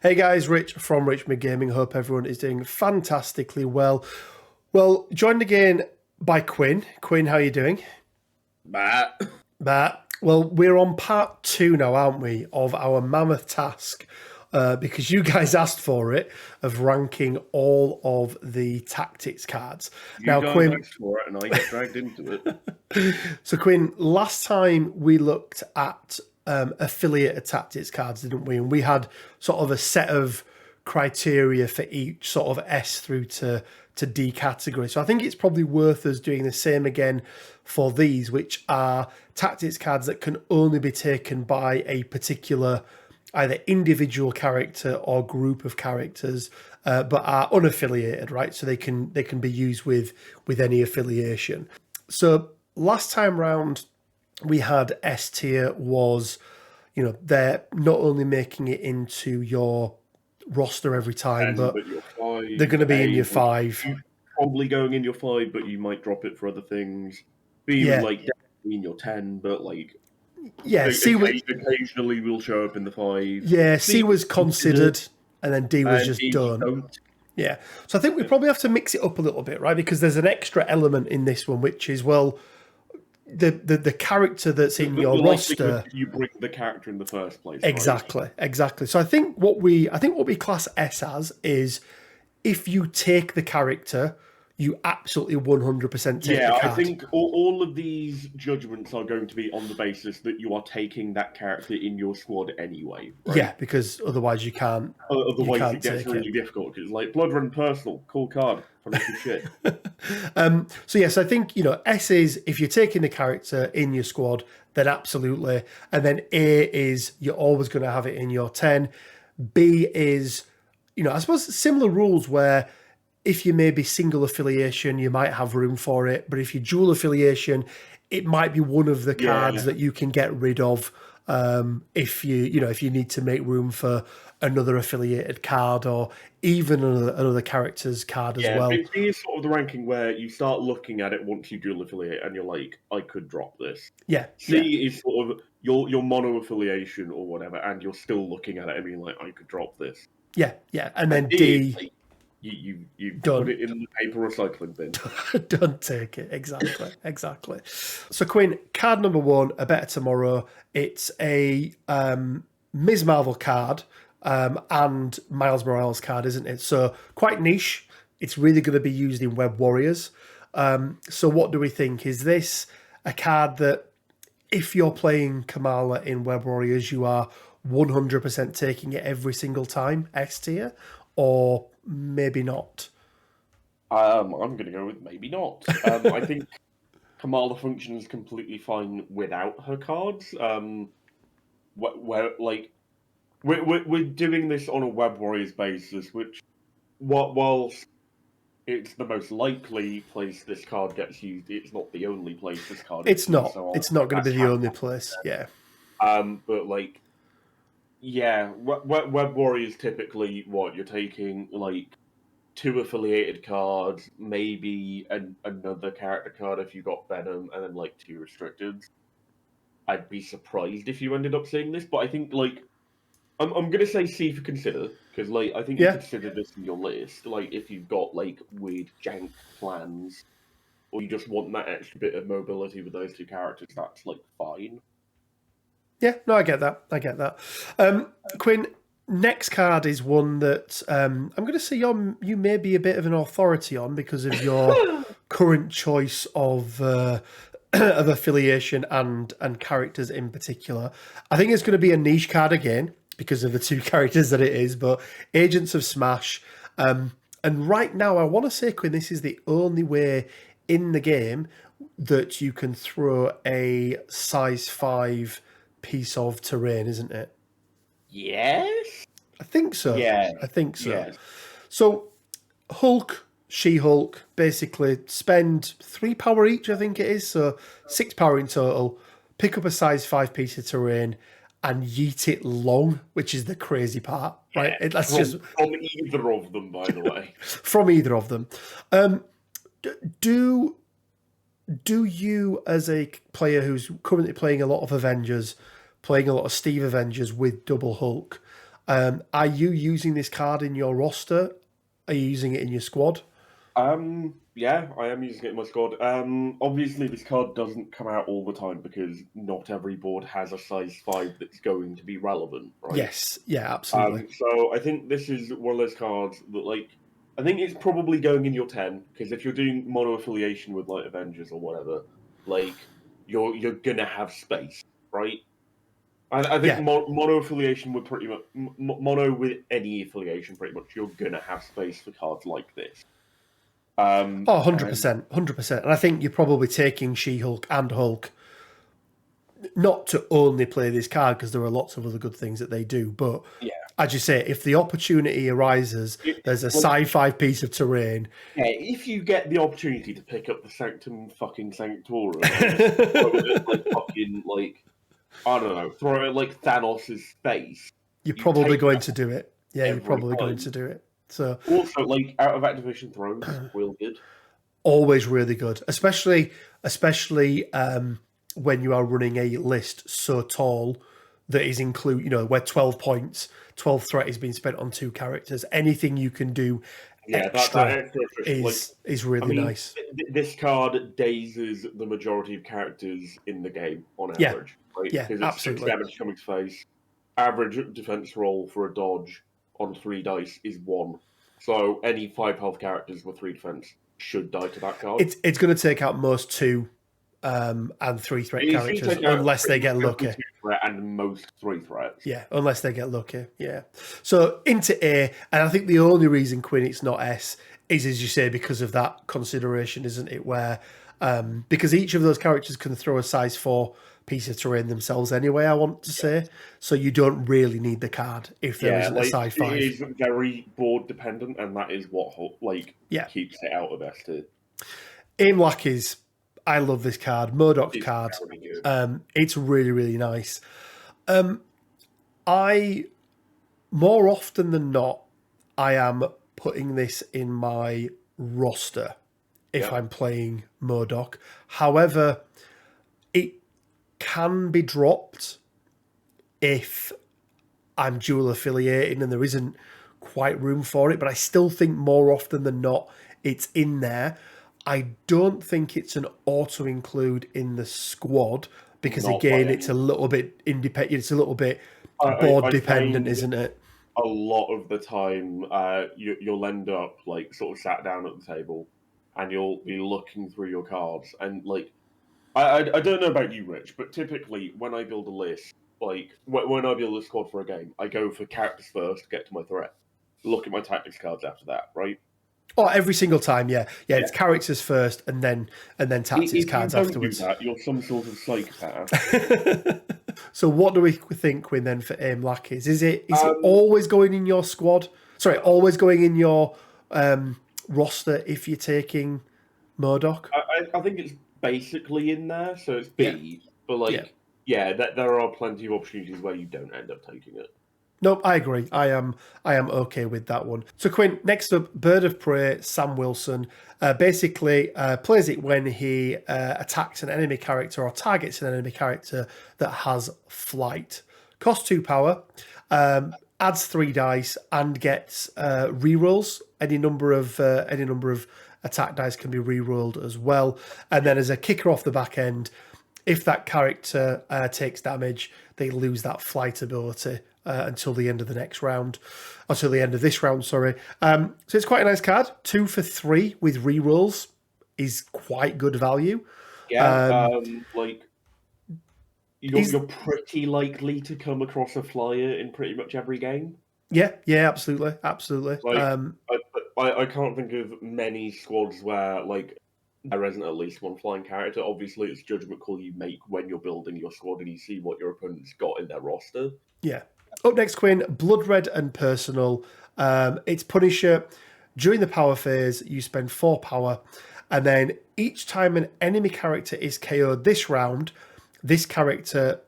Hey guys, Rich from Richmond Gaming. Hope everyone is doing fantastically well. Well, joined again by Quinn. Quinn, how are you doing? Matt. Well, we're on part 2 now, aren't we, of our mammoth task, because you guys asked for it, of ranking all of the tactics cards. You guys asked for it and I get dragged into it. So Quinn, last time we looked at affiliated tactics cards, didn't we? And we had sort of a set of criteria for each sort of S through to D category. So I think it's probably worth us doing the same again for these, which are tactics cards that can only be taken by a particular either individual character or group of characters, but are unaffiliated, right? So they can be used with any affiliation. So last time round, we had S tier was, they're not only making it into your roster every time, but they're going to be in your 5. Probably going in your 5, but you might drop it for other things. Be definitely in your 10, but occasionally will show up in the 5. Yeah, C was considered, and then D was just done. Yeah, so I think we probably have to mix it up a little bit, right? Because there's an extra element in this one, which is, well, the character that's in your roster. You bring the character in the first place. Exactly, right? Exactly. So I think what we class S as is if you take the character, you absolutely 100% take the card. I think all of these judgments are going to be on the basis that you are taking that character in your squad anyway. Right? Yeah, because otherwise you can't. Otherwise it gets really difficult because like Blood Run Personal, cool card, shit. So yes, I think S is if you're taking the character in your squad, then absolutely, and then A is you're always going to have it in your 10. B is, I suppose similar rules where if you may be single affiliation, you might have room for it. But if you're dual affiliation, it might be one of the cards that you can get rid of if you need to make room for another affiliated card or even another character's card as well. Yeah, B is sort of the ranking where you start looking at it once you dual affiliate and you're like, I could drop this. Yeah. C is sort of your mono affiliation or whatever, and you're still looking at it and being like, I could drop this. Yeah. And then D. You put it in the paper recycling bin. Don't take it. Exactly. So Quinn, card number 1, A Better Tomorrow. It's a Ms. Marvel card and Miles Morales card, isn't it? So quite niche. It's really going to be used in Web Warriors. So what do we think? Is this a card that if you're playing Kamala in Web Warriors, you are 100% taking it every single time, S tier, or maybe not? I'm going to go with maybe not. I think Kamala functions completely fine without her cards. We're doing this on a Web Warriors basis, which, whilst it's the most likely place this card gets used, it's not the only place this card. It's not. It's not going to be the only place. Yeah. But Web Warriors typically you're taking 2 affiliated cards, maybe another character card if you got Venom, and then 2 restricted. I'd be surprised if you ended up seeing this, but I think I'm gonna say C for consider because I think you consider this in your list. If you've got weird jank plans, or you just want that extra bit of mobility with those 2 characters, that's fine. Yeah, no, I get that. Quinn, next card is one that I'm going to say you may be a bit of an authority on because of your current choice of affiliation and characters in particular. I think it's going to be a niche card again because of the 2 characters that it is, but Agents of Smash. And right now, I want to say, Quinn, this is the only way in the game that you can throw a size 5 piece of terrain, isn't it? Yes, I think so. Yeah, I think so. Yes. So Hulk, She-Hulk, basically spend 3 power each, I think it is, so 6 power in total, pick up a size 5 piece of terrain and yeet it long, which is the crazy part, right? That's from either of them, by the way. From either of them. Do you, as a player who's currently playing a lot of Avengers, playing a lot of Steve Avengers with Double Hulk, Are you using this card in your roster? Are you using it in your squad? Yeah, I am using it in my squad. Obviously this card doesn't come out all the time because not every board has a size 5 that's going to be relevant, right? Yes, yeah, absolutely. So I think this is one of those cards that, like, I think it's probably going in your 10, because if you're doing mono affiliation with like Avengers or whatever, like you're gonna have space, right? I think Yeah. mono affiliation would pretty much mono with any affiliation, pretty much you're gonna have space for cards like this. Oh, 100%, 100%. And I think you're probably taking She-Hulk and Hulk not to only play this card, because there are lots of other good things that they do. But yeah, as you say, if the opportunity arises, there's a sci-fi piece of terrain. Yeah, if you get the opportunity to pick up the Sanctum fucking Sanctorum, like fucking like I don't know, throw it like Thanos' face. You're probably going to do it. Yeah, you're probably time. going to do it. So also, like out of activation throws, real good. Always really good, especially when you are running a list so tall that is where 12 points, 12 threat is being spent on 2 characters. Anything you can do extra is really nice. This card dazes the majority of characters in the game on average. Right? Yeah, because it's absolutely. 6 damage coming to face. Average defense roll for a dodge on 3 dice is 1. So any 5 health characters with 3 defense should die to that card. It's going to take out most 2 and 3 threat characters unless they get lucky. And most 3 threats. Yeah, unless they get lucky. Yeah. So into A, and I think the only reason, Quinn, it's not S is, as you say, because of that consideration, isn't it? Where because each of those characters can throw a size 4 piece of terrain themselves anyway, I want to say. So you don't really need the card if there isn't a size 5. It is very board dependent, and that is what keeps it out of S tier. Aim Lackeys. I love this card. Modoc's card. It's really, really nice. I, more often than not, I am putting this in my roster if I'm playing Modoc. However, it can be dropped if I'm dual affiliating and there isn't quite room for it, but I still think more often than not it's in there. I don't think it's an auto include in the squad because it's a little bit independent. It's a little bit board dependent, isn't it? A lot of the time, you'll end up like sort of sat down at the table, and you'll be looking through your cards. And like, I don't know about you, Rich, but typically when I build a list, like when I build a squad for a game, I go for characters first to get to my threat. Look at my tactics cards after that, right? Oh, every single time, yeah. It's characters first, and then tactics cards afterwards. Do that, you're some sort of psychopath. So, what do we think, Quinn? Then for Aim Lackeys, is it always going in your squad? Sorry, always going in your roster if you're taking Modoc? I think it's basically in there, so it's B. But there are plenty of opportunities where you don't end up taking it. Nope, I agree. I am okay with that one. So Quinn, next up, Bird of Prey, Sam Wilson. Basically plays it when he attacks an enemy character or targets an enemy character that has flight. Costs 2 power, adds 3 dice, and gets rerolls. Any number of attack dice can be rerolled as well. And then as a kicker off the back end, if that character takes damage, they lose that flight ability until the end of the next round, until the end of this round, sorry. So it's quite a nice card. 2 for 3 with rerolls is quite good value. Yeah, you're pretty likely to come across a flyer in pretty much every game. Yeah, absolutely. I can't think of many squads where there isn't at least one flying character. Obviously, it's judgment call you make when you're building your squad and you see what your opponent's got in their roster. Yeah. Up next, Quinn, Blood Red and Personal. It's Punisher. During the power phase, you spend 4 power, and then each time an enemy character is KO'd this round, this character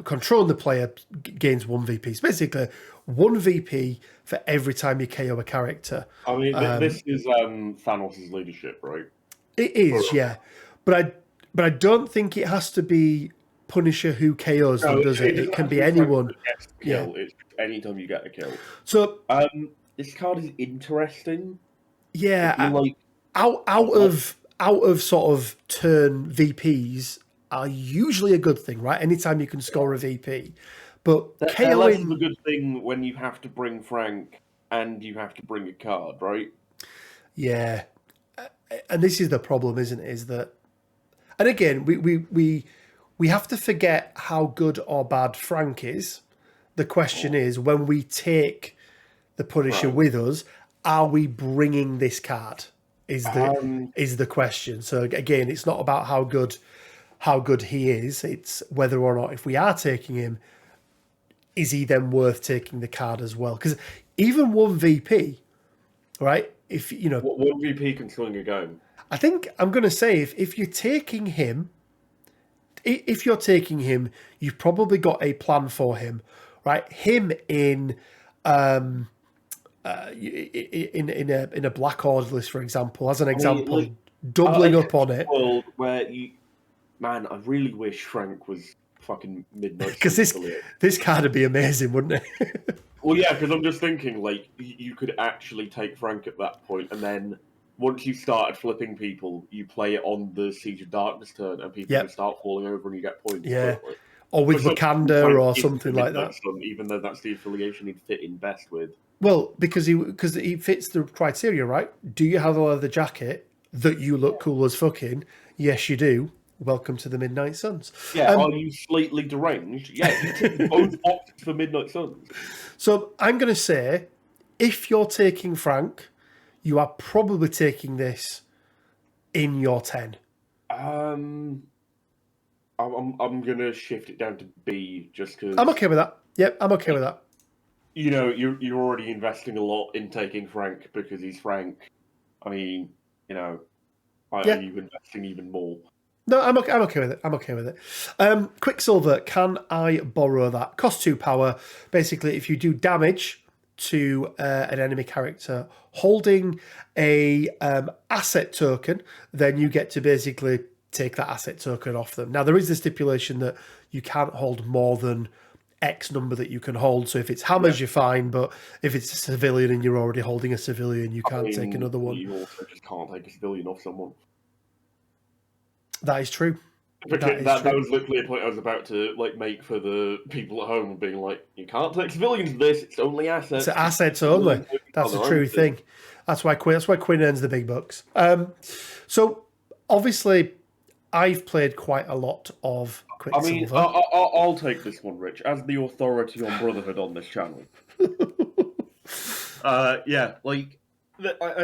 controlling the player gains 1 VP. So basically, 1 VP for every time you KO a character. I mean, this is Thanos' leadership, right? It is, yeah. But I don't think it has to be Punisher who KOs them, does it? It can be anyone. It's anytime you get a kill. So this card is interesting. yeah, I feel like out of sort of turn VPs are usually a good thing, right? Anytime you can score a VP, but they're less of a KOing, good thing when you have to bring Frank and you have to bring a card, right? yeah, and this is the problem, isn't it? Is that, and again, we have to forget how good or bad Frank is. The question is, when we take the Punisher with us, are we bringing this card? Is the question. So again, it's not about how good he is. It's whether or not, if we are taking him, is he then worth taking the card as well? Because even one VP, right? If you know, one VP can swing a game. I think I'm going to say if you're taking him, you've probably got a plan for him, right? Him in a Black Order list, for example, as an example, doubling up on it. World where man, I really wish Frank was fucking Midnight. Because this card would be amazing, wouldn't it? Well, yeah, because I'm just thinking, like, you could actually take Frank at that point, and then once you started flipping people, you play it on the Siege of Darkness turn, and people can start falling over and you get points. Yeah. Or with Wakanda or something like that. Even though that's the affiliation he'd fit in best with. Well, because he fits the criteria, right? Do you have a leather jacket that you look cool as fucking? Yes, you do. Welcome to the Midnight Suns. Yeah, are you slightly deranged? Yeah, you tick both boxes for Midnight Suns. So I'm going to say, if you're taking Frank, you are probably taking this in your 10. I'm going to shift it down to B just because... I'm okay with that. Yep, I'm okay with that. You know, you're already investing a lot in taking Frank because he's Frank. I mean, you know, are you investing even more? No, I'm okay with it. I'm okay with it. Quicksilver, can I borrow that? Cost 2 power. Basically, if you do damage to an enemy character holding a asset token, then you get to basically take that asset token off them. Now, there is a stipulation that you can't hold more than X number that you can hold. So if it's hammers, you're fine. But if it's a civilian and you're already holding a civilian, you can't take another one. You also just can't take a civilian off someone. That is true. That was literally a point I was about to make for the people at home, being like, you can't take civilians with this, it's only assets. It's assets only. That's a true thing. That's why Quinn earns the big bucks. So obviously I've played quite a lot of Quicksilver. I mean, I'll take this one, Rich, as the authority on Brotherhood on this channel. I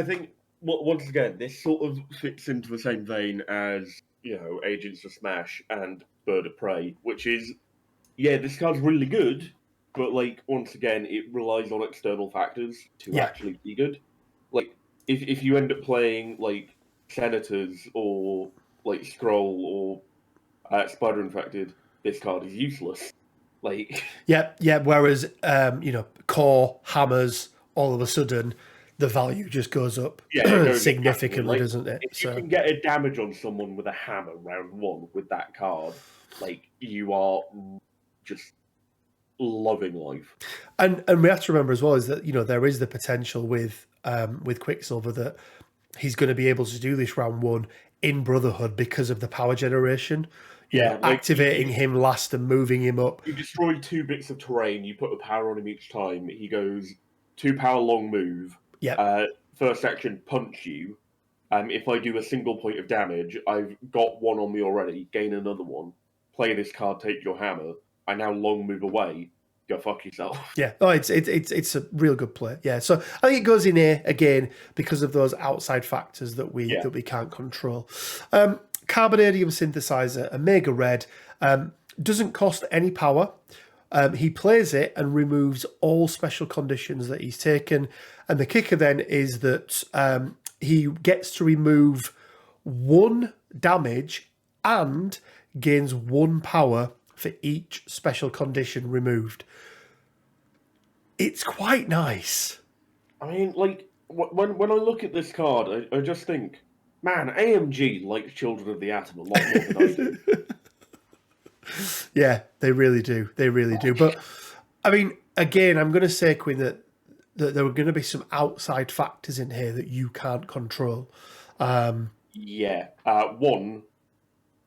think once again, this sort of fits into the same vein as, you know, Agents of Smash and Bird of Prey, which is, this card's really good, but, once again, it relies on external factors to actually be good. If you end up playing, Senators or, Skrull or Spider Infected, this card is useless. Whereas, core, hammers, all of a sudden, the value just goes up significantly, doesn't it? If you can get a damage on someone with a hammer round 1 with that card, you are just loving life. And we have to remember as well is that, there is the potential with Quicksilver that he's going to be able to do this round 1 in Brotherhood because of the power generation. Activating him last and moving him up. You destroy 2 bits of terrain, you put a power on him each time, he goes 2 power long move. First action, punch you. If I do a single point of damage, I've got 1 on me already, gain another 1. Play this card, take your hammer. I now long move away. Go fuck yourself. Yeah, it's a real good play. Yeah, so I think it goes in here again because of those outside factors that we can't control. Carbonadium Synthesizer, a mega red, doesn't cost any power. He plays it and removes all special conditions that he's taken. And the kicker then is that he gets to remove 1 damage and gains 1 power for each special condition removed. It's quite nice. I mean, when I look at this card, I just think, man, AMG likes Children of the Atom a lot more than I do. Yeah, they really do. They really do. But, I mean, again, I'm going to say, Quinn, that there are going to be some outside factors in here that you can't control. Yeah. One,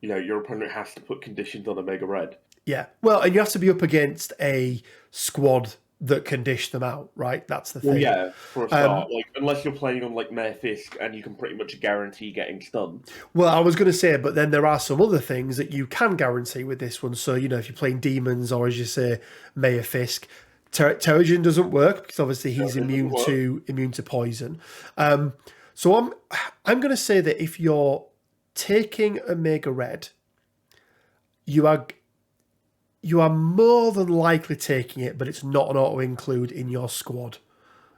your opponent has to put conditions on Omega Red. Yeah. Well, and you have to be up against a squad that can dish them out, right? That's the thing. Well, yeah, for a start. Unless you're playing on, Mayor Fisk, and you can pretty much guarantee getting stunned. Well, I was going to say, but then there are some other things that you can guarantee with this one. So, if you're playing demons, or as you say, Mayor Fisk, Terrigen doesn't work because obviously he's immune to poison. So I'm going to say that if you're taking Omega Red, you are more than likely taking it, but it's not an auto include in your squad.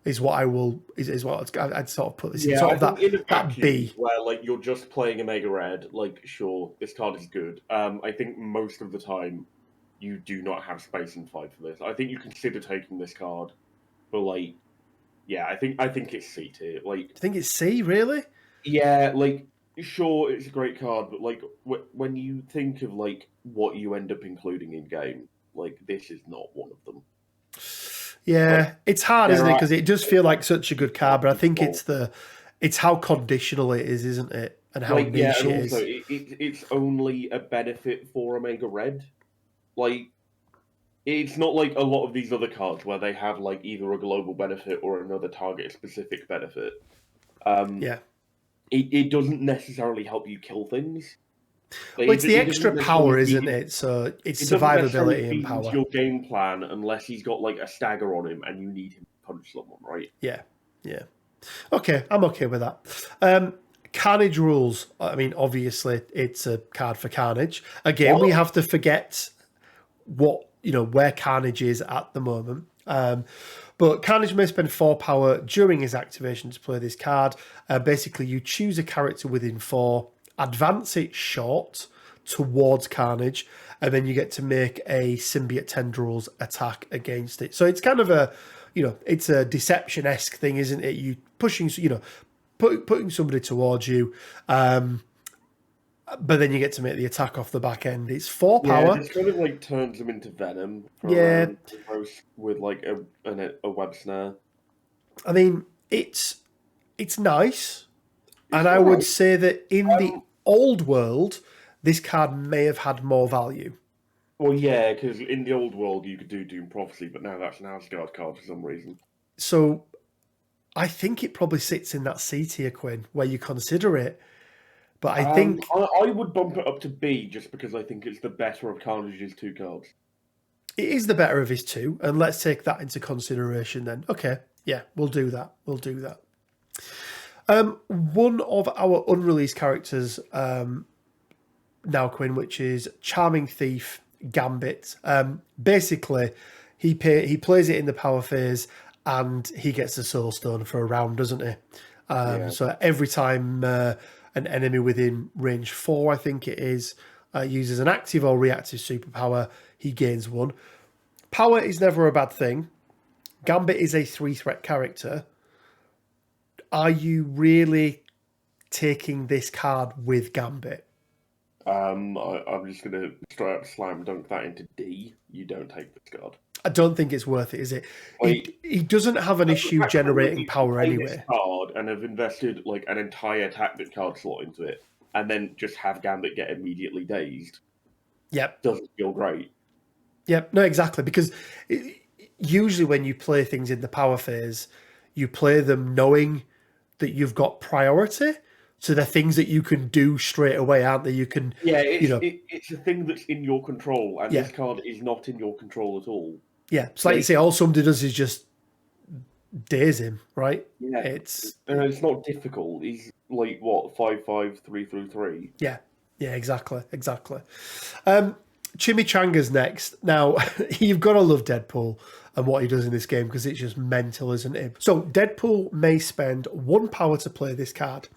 Is what I'd sort of put this in. Sort of that B. Where you're just playing Omega Red, sure, this card is good. I think most of the time you do not have space in fight for this. I think you consider taking this card, but I think it's C tier. Do you think it's C, really? Yeah, sure, it's a great card, but when you think of what you end up including in game, this is not one of them. Yeah, it's hard, isn't it? Because it does feel like such a good card, but I think it's how conditional it is, isn't it? And how niche it is. It's only a benefit for Omega Red. It's not like a lot of these other cards where they have either a global benefit or another target-specific benefit. It doesn't necessarily help you kill things. Well, it's the extra power, isn't it? So it's survivability and power. Your game plan, unless he's got a stagger on him and you need him to punch someone, right? Yeah. Okay, I'm okay with that. Carnage Rules. I mean, obviously, it's a card for Carnage. Again, we have to forget where Carnage is at the moment. But Carnage may spend 4 power during his activation to play this card. Basically, you choose a character within 4, advance it short towards Carnage, and then you get to make a Symbiote Tendrils attack against it. So it's kind of it's a Deception-esque thing, isn't it? You pushing, putting somebody towards you, but then you get to make the attack off the back end. It's 4 power. Yeah, it's kind of turns them into Venom. With a web snare. I mean, it's nice. And I would say that in the old world, this card may have had more value. Well, yeah, because in the old world you could do Doom Prophecy, but now that's an Asgard card for some reason. So I think it probably sits in that C tier, Quinn, where you consider it. But I think... I would bump it up to B just because I think it's the better of Carnage's 2 cards. It is the better of his 2, and let's take that into consideration then. Okay, yeah, we'll do that. One of our unreleased characters now, Quinn, which is Charming Thief Gambit. Basically, he plays it in the power phase, and he gets a Soul Stone for a round, doesn't he? So every time an enemy within range 4, I think it is, uses an active or reactive superpower, he gains 1. Power is never a bad thing. Gambit is a 3-threat character. Are you really taking this card with Gambit? I'm just going to straight up slam dunk that into D. You don't take this card. I don't think it's worth it, is it? He doesn't have an issue generating power anyway. This card and have invested an entire tactic card slot into it, and then just have Gambit get immediately dazed. Yep. Doesn't feel great. Yep. No, exactly. Because usually when you play things in the power phase, you play them knowing that you've got priority. So they're things that you can do straight away, aren't they? You can, it's a thing that's in your control, and this card is not in your control at all. Yeah, it's like you say, all somebody does is just daze him, right? Yeah, it's not difficult. He's 5/5, 3/3. Yeah, exactly. Chimichangas next. Now, you've got to love Deadpool and what he does in this game because it's just mental, isn't it? So Deadpool may spend 1 power to play this card.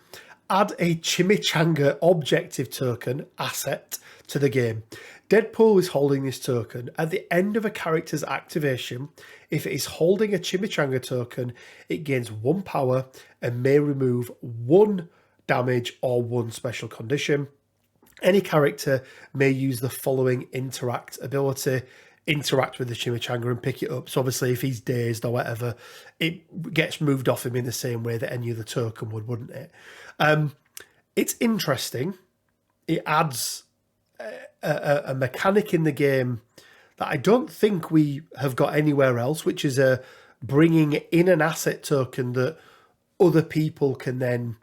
Add a Chimichanga objective token asset to the game. Deadpool is holding this token. At the end of a character's activation, if it is holding a Chimichanga token, it gains 1 power and may remove 1 damage or 1 special condition. Any character may use the following interact ability. interact with the Chimichanga and pick it up. So obviously, if he's dazed or whatever, it gets moved off him in the same way that any other token would, wouldn't it? It's interesting. It adds a mechanic in the game that I don't think we have got anywhere else, which is bringing in an asset token that other people can then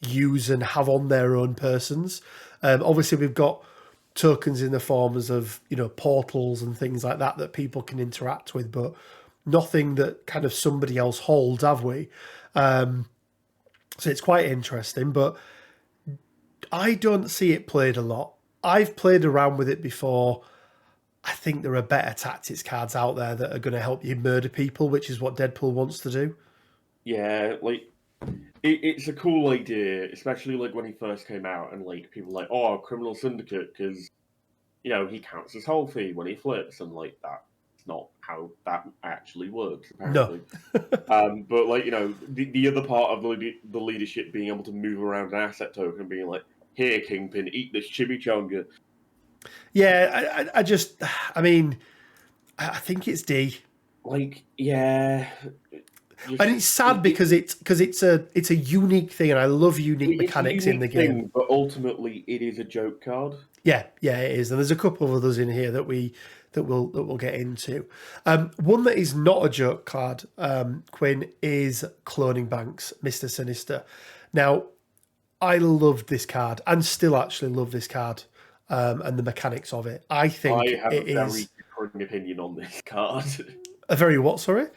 use and have on their own persons. Obviously, we've got tokens in the forms of, portals and things like that that people can interact with, but nothing that kind of somebody else holds, have we? So it's quite interesting, but I don't see it played a lot. I've played around with it before. I think there are better tactics cards out there that are going to help you murder people, which is what Deadpool wants to do. Yeah, it's a cool idea, especially when he first came out, and people were like, oh, criminal syndicate, because he counts as whole fee when he flips, and that's not how that actually works, apparently. No. But the other part of the leadership being able to move around an asset token and being like, here, Kingpin, eat this chimichanga. Yeah, I think it's D. Yeah. And it's sad because it's a unique thing, and I love unique mechanics in the game. But ultimately, it is a joke card. Yeah, it is, and there's a couple of others in here that we'll get into. One that is not a joke card, Quinn, is Cloning Banks, Mr. Sinister. Now, I loved this card, and still actually love this card, and the mechanics of it. I think I have a very differing opinion on this card. A very what? Sorry.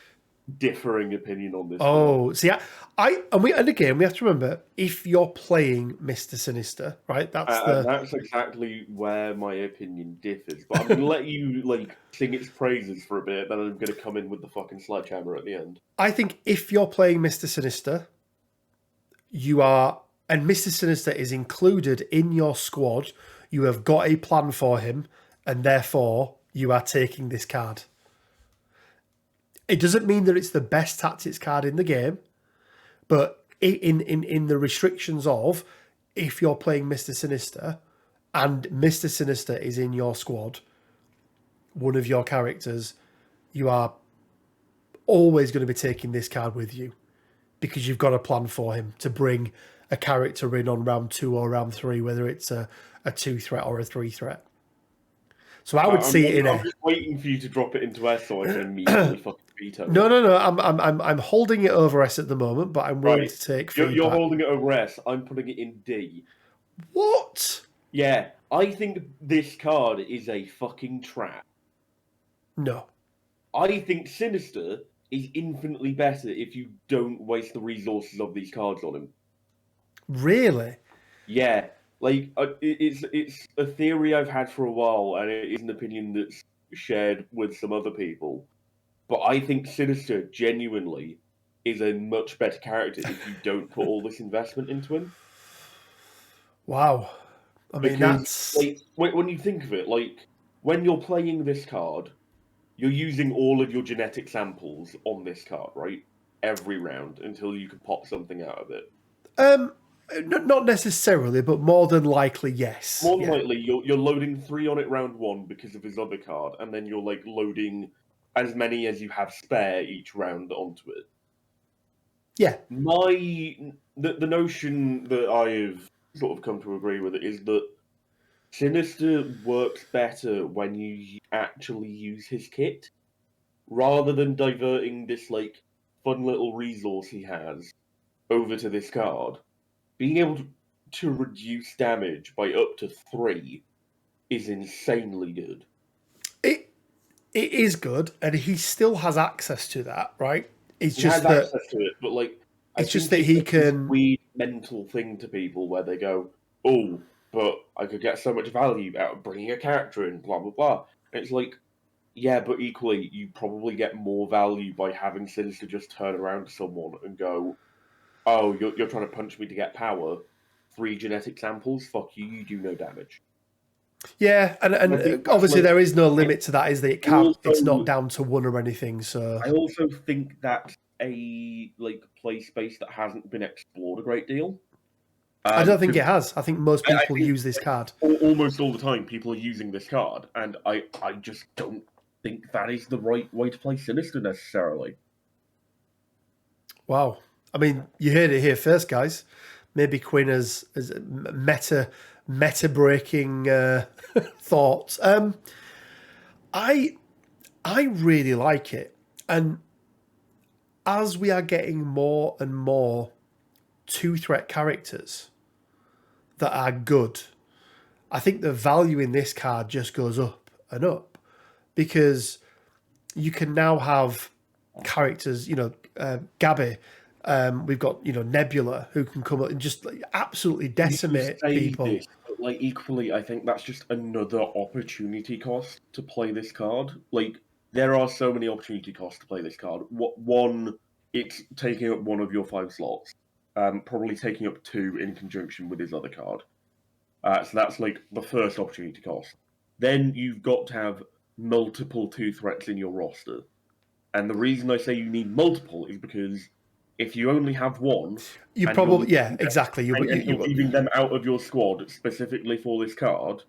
Differing opinion on this. Oh, see, and again, we have to remember, if you're playing Mr. Sinister, right? That's exactly where my opinion differs. But I'm gonna let you sing its praises for a bit, then I'm gonna come in with the fucking sledgehammer at the end. I think if you're playing Mr. Sinister, and Mr. Sinister is included in your squad, you have got a plan for him, and therefore you are taking this card. It doesn't mean that it's the best tactics card in the game, but in the restrictions of, if you're playing Mr. Sinister and Mr. Sinister is in your squad, one of your characters, you are always going to be taking this card with you because you've got a plan for him to bring a character in on round 2 or round 3, whether it's a 2 threat or a 3 threat. So I would see it in I'm just waiting for you to drop it into S so I can immediately fucking veto. No. I'm holding it over S at the moment, but I'm willing to take feedback. You're holding it over S. I'm putting it in D. What? Yeah, I think this card is a fucking trap. No. I think Sinister is infinitely better if you don't waste the resources of these cards on him. Really? Yeah. It's a theory I've had for a while, and it is an opinion that's shared with some other people. But I think Sinister genuinely is a much better character if you don't put all this investment into him. Wow. That's... when you think of it, when you're playing this card, you're using all of your genetic samples on this card, right? Every round until you can pop something out of it. Not necessarily, but more than likely, yes. More than likely, you're loading 3 on it round 1 because of his other card, and then you're loading as many as you have spare each round onto it. Yeah. The notion that I've sort of come to agree with it is that Sinister works better when you actually use his kit, rather than diverting this fun little resource he has over to this card. Being able to reduce damage by up to 3 is insanely good. It is good, and he still has access to that, right? He has access to it, but it's just that he can... weird mental thing to people where they go, oh, but I could get so much value out of bringing a character in, blah, blah, blah. And it's yeah, but equally, you probably get more value by having Sinister just turn around to someone and go, oh, you're trying to punch me to get power. 3 genetic samples? Fuck you, you do no damage. Yeah, and obviously there is no limit to that, is that it's not down to 1 or anything, so... I also think that's a play space that hasn't been explored a great deal. I don't think it has. I think most people use this card. Almost all the time, people are using this card, and I just don't think that is the right way to play Sinister necessarily. Wow. I mean, you heard it here first, guys. Maybe Quinn has meta breaking thoughts. I really like it, and as we are getting more and more 2-threat characters that are good, I think the value in this card just goes up and up, because you can now have characters, Gabby. We've got, Nebula, who can come up and just absolutely decimate people. This, but equally, I think that's just another opportunity cost to play this card. There are so many opportunity costs to play this card. One, it's taking up one of your 5 slots, probably taking up 2 in conjunction with his other card. So that's the first opportunity cost. Then you've got to have multiple 2 threats in your roster. And the reason I say you need multiple is because if you only have one, you probably exactly. You're leaving them out of your squad specifically for this card.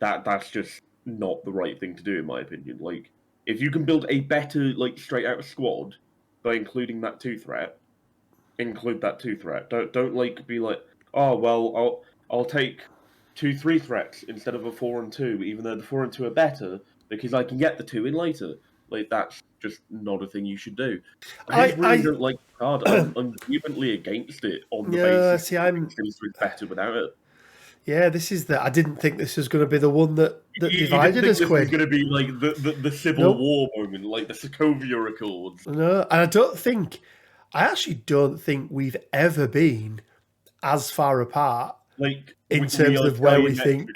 That's just not the right thing to do, in my opinion. If you can build a better straight out squad by including that 2 threat, include that 2 threat. Don't be like, oh well, I'll take 2 3 threats instead of a 4 and 2, even though the 4 and 2 are better because I can get the 2 in later. That's just not a thing you should do. I really don't like the card. I'm vehemently against it on the basis it's better without it. Yeah, this is I didn't think this was going to be the one that divided us, Quinn. This was going to be the Civil War moment, the Sokovia Accords. No, and I actually don't think we've ever been as far apart in terms of where we think.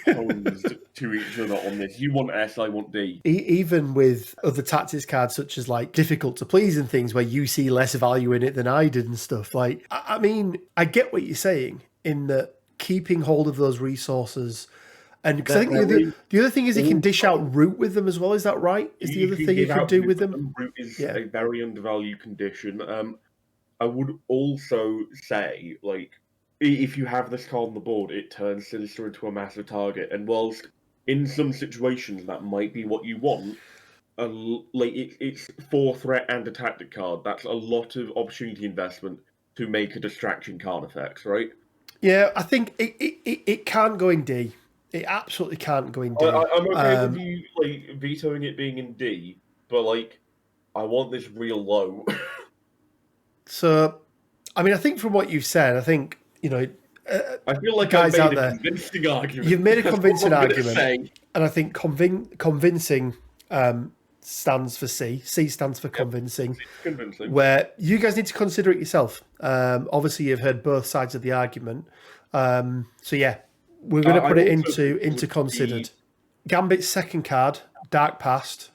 Opposed to each other on this. You want S, I want D. Even with other tactics cards such as difficult to please and things where you see less value in it than I did and stuff. I mean, I get what you're saying in that keeping hold of those resources. And because I think the other thing is he can dish out root with them as well. Is that right? Is the other thing you can do with them? Root is a very undervalued condition. I would also say, if you have this card on the board, it turns Sinister into a massive target. And whilst in some situations that might be what you want, it's 4 threat and a tactic card. That's a lot of opportunity investment to make a distraction card effect, right? Yeah, I think it can't go in D. It absolutely can't go in D. I'm okay with you vetoing it being in D, but I want this real low. So, I mean, I think from what you've said, I think I feel like guys I've made out a convincing argument. You've made a convincing argument, and I think convincing stands for C. C stands for convincing. Convincing. Where you guys need to consider it yourself. Obviously, you've heard both sides of the argument. So yeah, we're going to put it into considered. Gambit's second card, Dark Past.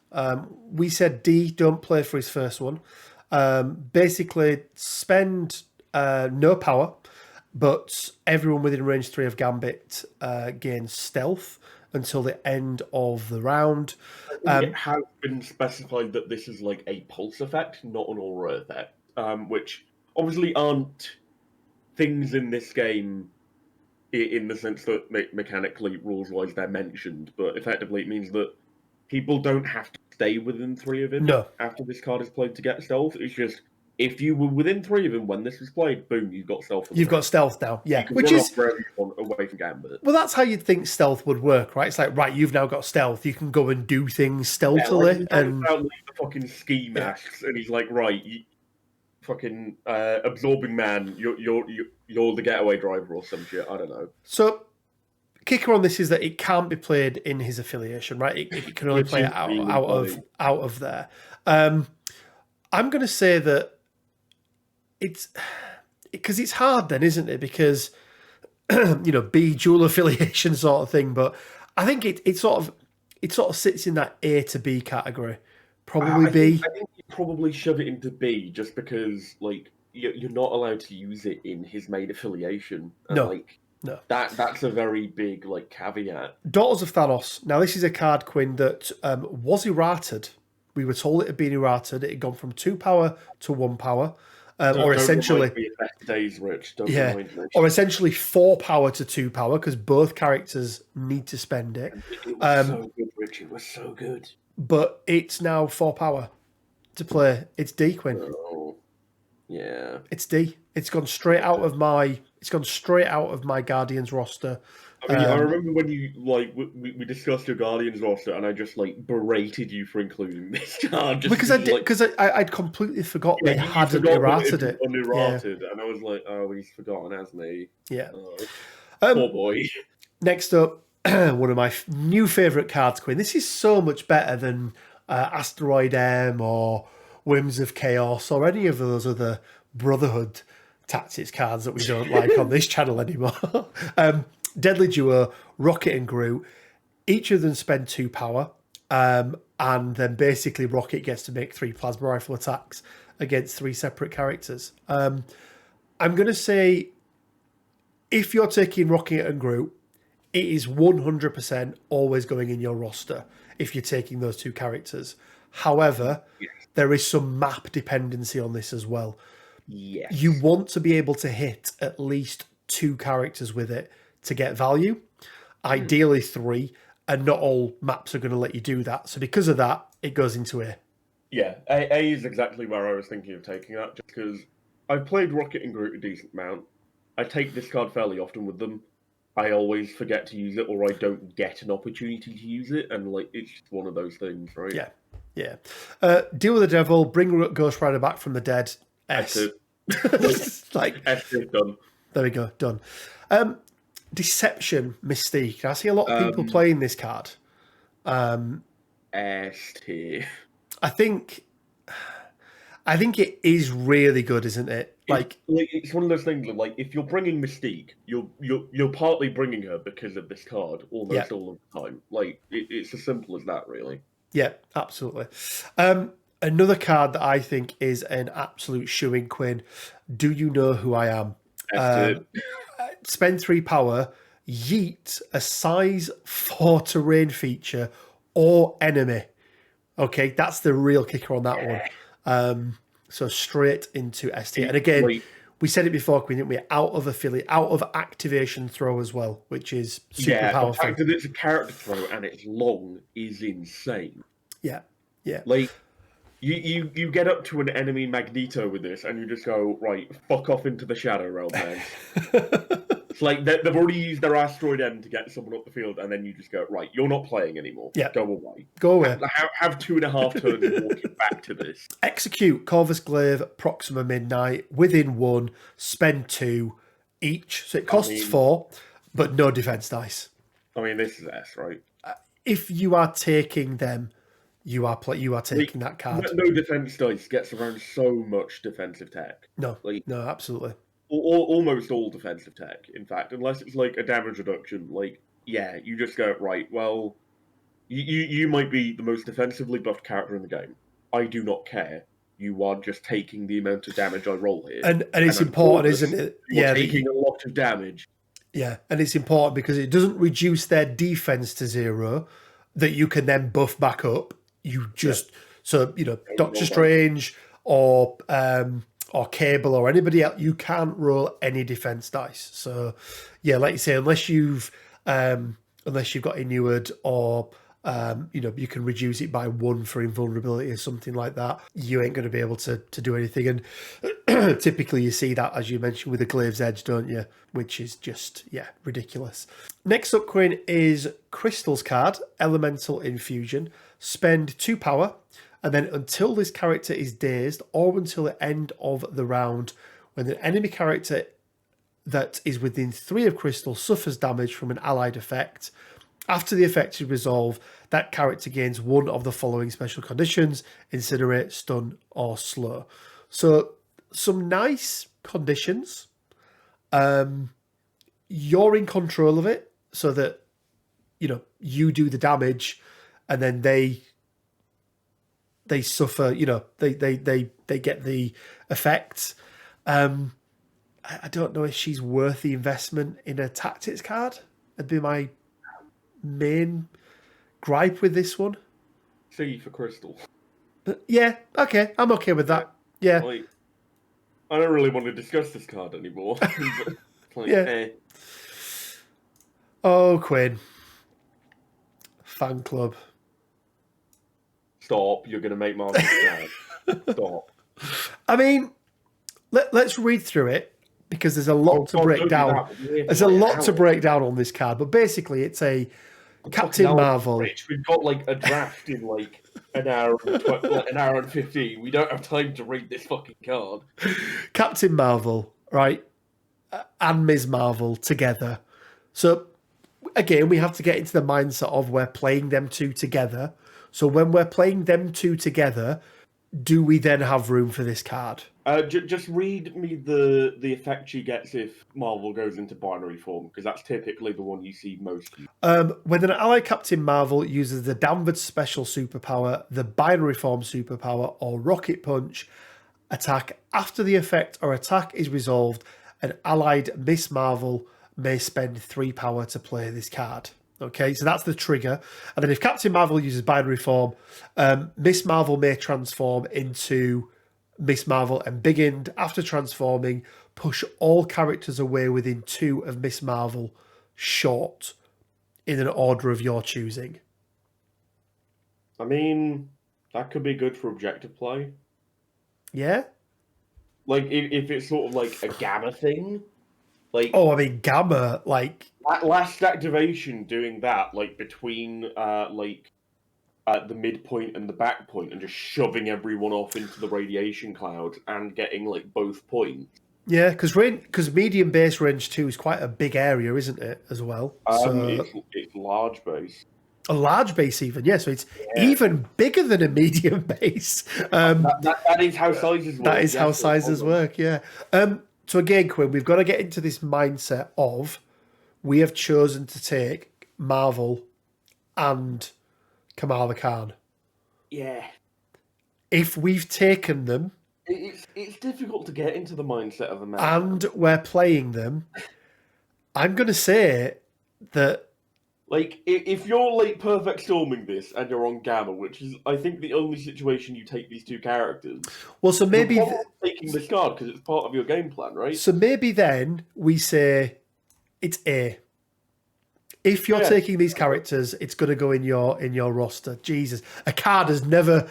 We said D, don't play for his first one. Basically, spend no power, but everyone within range 3 of Gambit gains stealth until the end of the round. It has been specified that this is a pulse effect, not an aura effect, which obviously aren't things in this game in the sense that mechanically, rules-wise, they're mentioned, but effectively it means that people don't have to stay within 3 of him after this card is played to get stealth. It's just, if you were within 3 of him when this was played, boom, you've got stealth. You've got stealth now, yeah. Which is wherever you want away from Gambit. Well, that's how you'd think stealth would work, right? It's right, you've now got stealth. You can go and do things stealthily. And the fucking ski masks, and he's right, you fucking absorbing man, you're the getaway driver or some shit. I don't know. So, kicker on this is that it can't be played in his affiliation, right? It can only play it out of there. I'm going to say that it's because it's hard then, isn't it? Because B dual affiliation sort of thing, but I think it sort of sits in that A to B category. Probably B. I think you probably shove it into B just because you're not allowed to use it in his main affiliation. And, no. That's a very big caveat. Daughters of Thanos. Now this is a card, Quinn, that was errated. We were told it had been errated. It had gone from 2 power to 1 power. Or essentially, or essentially 4 power to 2 power because both characters need to spend it. It was so good, Rich. It was so good. but it's now 4 power to play. It's D, Quinn. Oh, yeah. It's D. It's gone straight out of my. It's gone straight out of my Guardians roster. I mean, I remember when you we discussed your Guardians roster, and I just berated you for including this card Because I did, because I'd completely forgot they hadn't errated it. Unerrated, and I was like, oh, he's forgotten, hasn't he? Yeah. Poor boy. Next up, one of my new favourite cards, Quinn. This is so much better than Asteroid M or Whims of Chaos or any of those other Brotherhood tactics cards that we don't like on this channel anymore. Deadly Duo, Rocket and Groot. Each of them spend 2 power, and then basically Rocket gets to make 3 plasma rifle attacks against 3 separate characters. I'm going to say, if you're taking Rocket and Groot, it is 100% always going in your roster if you're taking those 2 characters. However, there is some map dependency on this as well. Yes. You want to be able to hit at least 2 characters with it to get value, ideally 3, and not all maps are going to let you do that. So because of that, it goes into A. Yeah, A is exactly where I was thinking of taking that, just because I've played Rocket and Groot a decent amount. I take this card fairly often with them. I always forget to use it, or I don't get an opportunity to use it, and it's just one of those things, right? Yeah. Deal with the Devil, bring Ghost Rider back from the dead. S. S is done. There we go, done. Deception, Mystique. I see a lot of people playing this card. S tier. I think it is really good, isn't it? It's one of those things that, if you're bringing Mystique, you're partly bringing her because of this card almost all of the time. It's as simple as that, really. Yeah, absolutely. Another card that I think is an absolute shoo-in, Quinn. Do you know who I am? Spend 3 power, yeet a size 4 terrain feature or enemy. Okay, that's the real kicker on that one. So straight into S tier. And again, we said it before, Quinn, didn't we? Out of affiliate, out of activation throw as well, which is super powerful. The fact that it's a character throw and it's long is insane. Yeah. You get up to an enemy Magneto with this, and you just go, right, fuck off into the Shadow Realm, man. It's they've already used their Asteroid M to get someone up the field, and then you just go, right, you're not playing anymore. Yeah. Go away. Go away. Have 2.5 turns and walk it back to this. Execute Corvus Glaive, Proxima Midnight, within 1, spend 2 each. So it costs 4, but no defense dice. I mean, this is S, right? If you are taking them, you are taking that card. No defense dice gets around so much defensive tech. No, absolutely. Almost all defensive tech, in fact, unless it's a damage reduction. You just go, right, well, you might be the most defensively buffed character in the game. I do not care. You are just taking the amount of damage I roll here. And it's important, isn't it? You're taking a lot of damage. Yeah, and it's important because it doesn't reduce their defense to 0 that you can then buff back up. You just Doctor Strange or Cable or anybody else, you can't roll any defense dice. So like you say, unless you've got inured or you can reduce it by 1 for invulnerability or something like that, you ain't going to be able to do anything. And typically you see that, as you mentioned, with the Glaive's Edge, don't you? Which is just ridiculous. Next up, Quinn, is Crystal's card, Elemental Infusion. Spend 2 power, and then until this character is dazed or until the end of the round, when the enemy character that is within 3 of Crystal suffers damage from an allied effect, after the effect is resolved, that character gains 1 of the following special conditions: Incinerate, Stun, or Slow. So some nice conditions. You're in control of it so that you do the damage, and then they suffer, they get the effects. I don't know if she's worth the investment in a tactics card. That'd be my main gripe with this one. C for Crystal. Yeah, okay, I'm okay with that. Yeah. I don't really want to discuss this card anymore. Oh, Quinn. Fan club. Stop. You're going to make Marcus mad. Stop. I mean, let's read through it because there's a lot to break down. There's a lot to break down on this card, but basically it's a Captain Marvel. Rich, we've got like a draft in like an hour and 15. We don't have time to read this fucking card. Captain Marvel, right, and Ms. Marvel together. So again, we have to get into the mindset of we're playing them two together. So when we're playing them two together, do we then have room for this card? Just read me the effect she gets if Marvel goes into binary form, because that's typically the one you see most. When an ally Captain Marvel uses the downward special superpower, the binary form superpower, or rocket punch attack after the effect or attack is resolved, an allied Miss Marvel may spend 3 power to play this card. Okay, so that's the trigger. And then if Captain Marvel uses binary form, Miss Marvel may transform into Miss Marvel embiggened. After transforming, push all characters away within 2 of Miss Marvel short in an order of your choosing. I mean, that could be good for objective play. Yeah? Like, if it's sort of like a gamma thing. Like, oh, I mean, gamma, like... That last activation doing that, like, between, the midpoint and the back point, and just shoving everyone off into the radiation cloud and getting, like, both points. Yeah, because medium base range 2 is quite a big area, isn't it, as well? It's large base. A large base even, yeah, so it's even bigger than a medium base. That is how sizes work. That is how sizes work, yeah. So again, Quinn, we've got to get into this mindset of we have chosen to take Marvel and Kamala Khan. Yeah. If we've taken them... It's difficult to get into the mindset of a man. And we're playing them, I'm going to say that... Like, if you're, like, perfect storming this and you're on Gamma, which is, I think, the only situation you take these two characters... Well, so maybe... You're taking this card because it's part of your game plan, right? So maybe then we say it's A. If you're taking these characters, it's going to go in your roster. Jesus. A card has never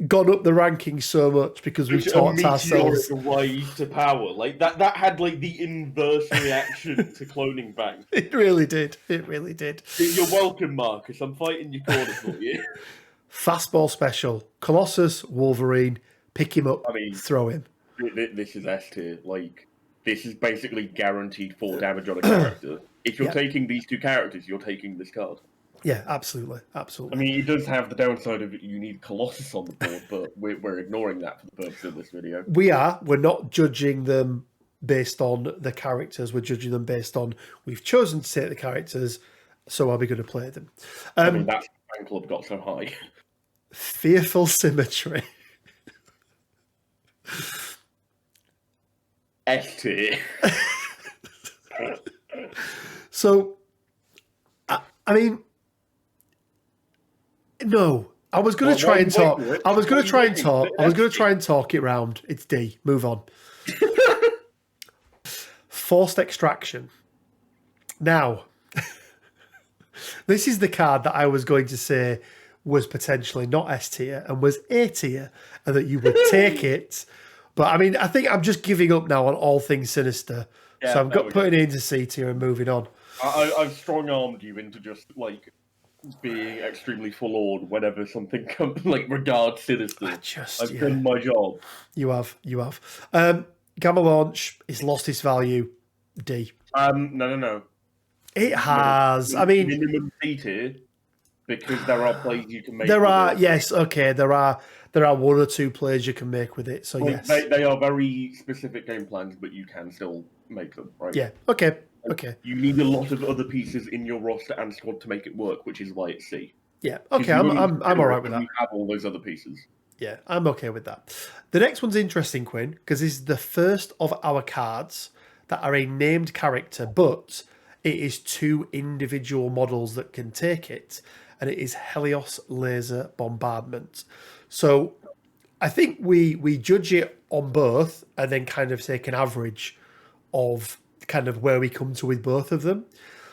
gone up the rankings so much because we've taught ourselves rise to power. Like that had like the inverse reaction to cloning bank. It really did. It really did. You're welcome, Marcus. I'm fighting your corner for you. Fastball Special. Colossus, Wolverine, pick him up, throw him. This is S tier. Like, this is basically guaranteed 4 damage on a character. If you're taking these two characters, you're taking this card. Yeah, absolutely, absolutely. I mean, it does have the downside of you need Colossus on the board, but we're ignoring that for the purpose of this video. We're not judging them based on the characters. We're judging them based on we've chosen to take the characters, so are we going to play them? I mean, that's why fan club got so high. Fearful Symmetry. S tier. So, I mean... No, I was going to try and talk. I was going to try and talk it round. It's D. Move on. Forced Extraction. Now, this is the card that I was going to say was potentially not S tier and was A tier, and that you would take it. But I mean, I think I'm just giving up now on all things Sinister. So I'm putting it into C tier and moving on. I've strong-armed you into just like being extremely forlorn whenever something comes, like, regards Sinister. I've done my job. You have. Gamma Launch is lost its value. D. No. It has. I mean, minimum C tier, because there are plays you can make. There are, yes, okay. There are 1 or 2 plays you can make with it. So yes, they are very specific game plans, but you can still make them, right? Yeah. Okay. Okay. You need a lot of other pieces in your roster and squad to make it work, which is why it's C. Yeah. Okay. I'm all right with that. You have all those other pieces. Yeah, I'm okay with that. The next one's interesting, Quinn, because this is the first of our cards that are a named character, but it is 2 individual models that can take it, and it is Helios Laser Bombardment. So I think we judge it on both and then kind of take an average of kind of where we come to with both of them.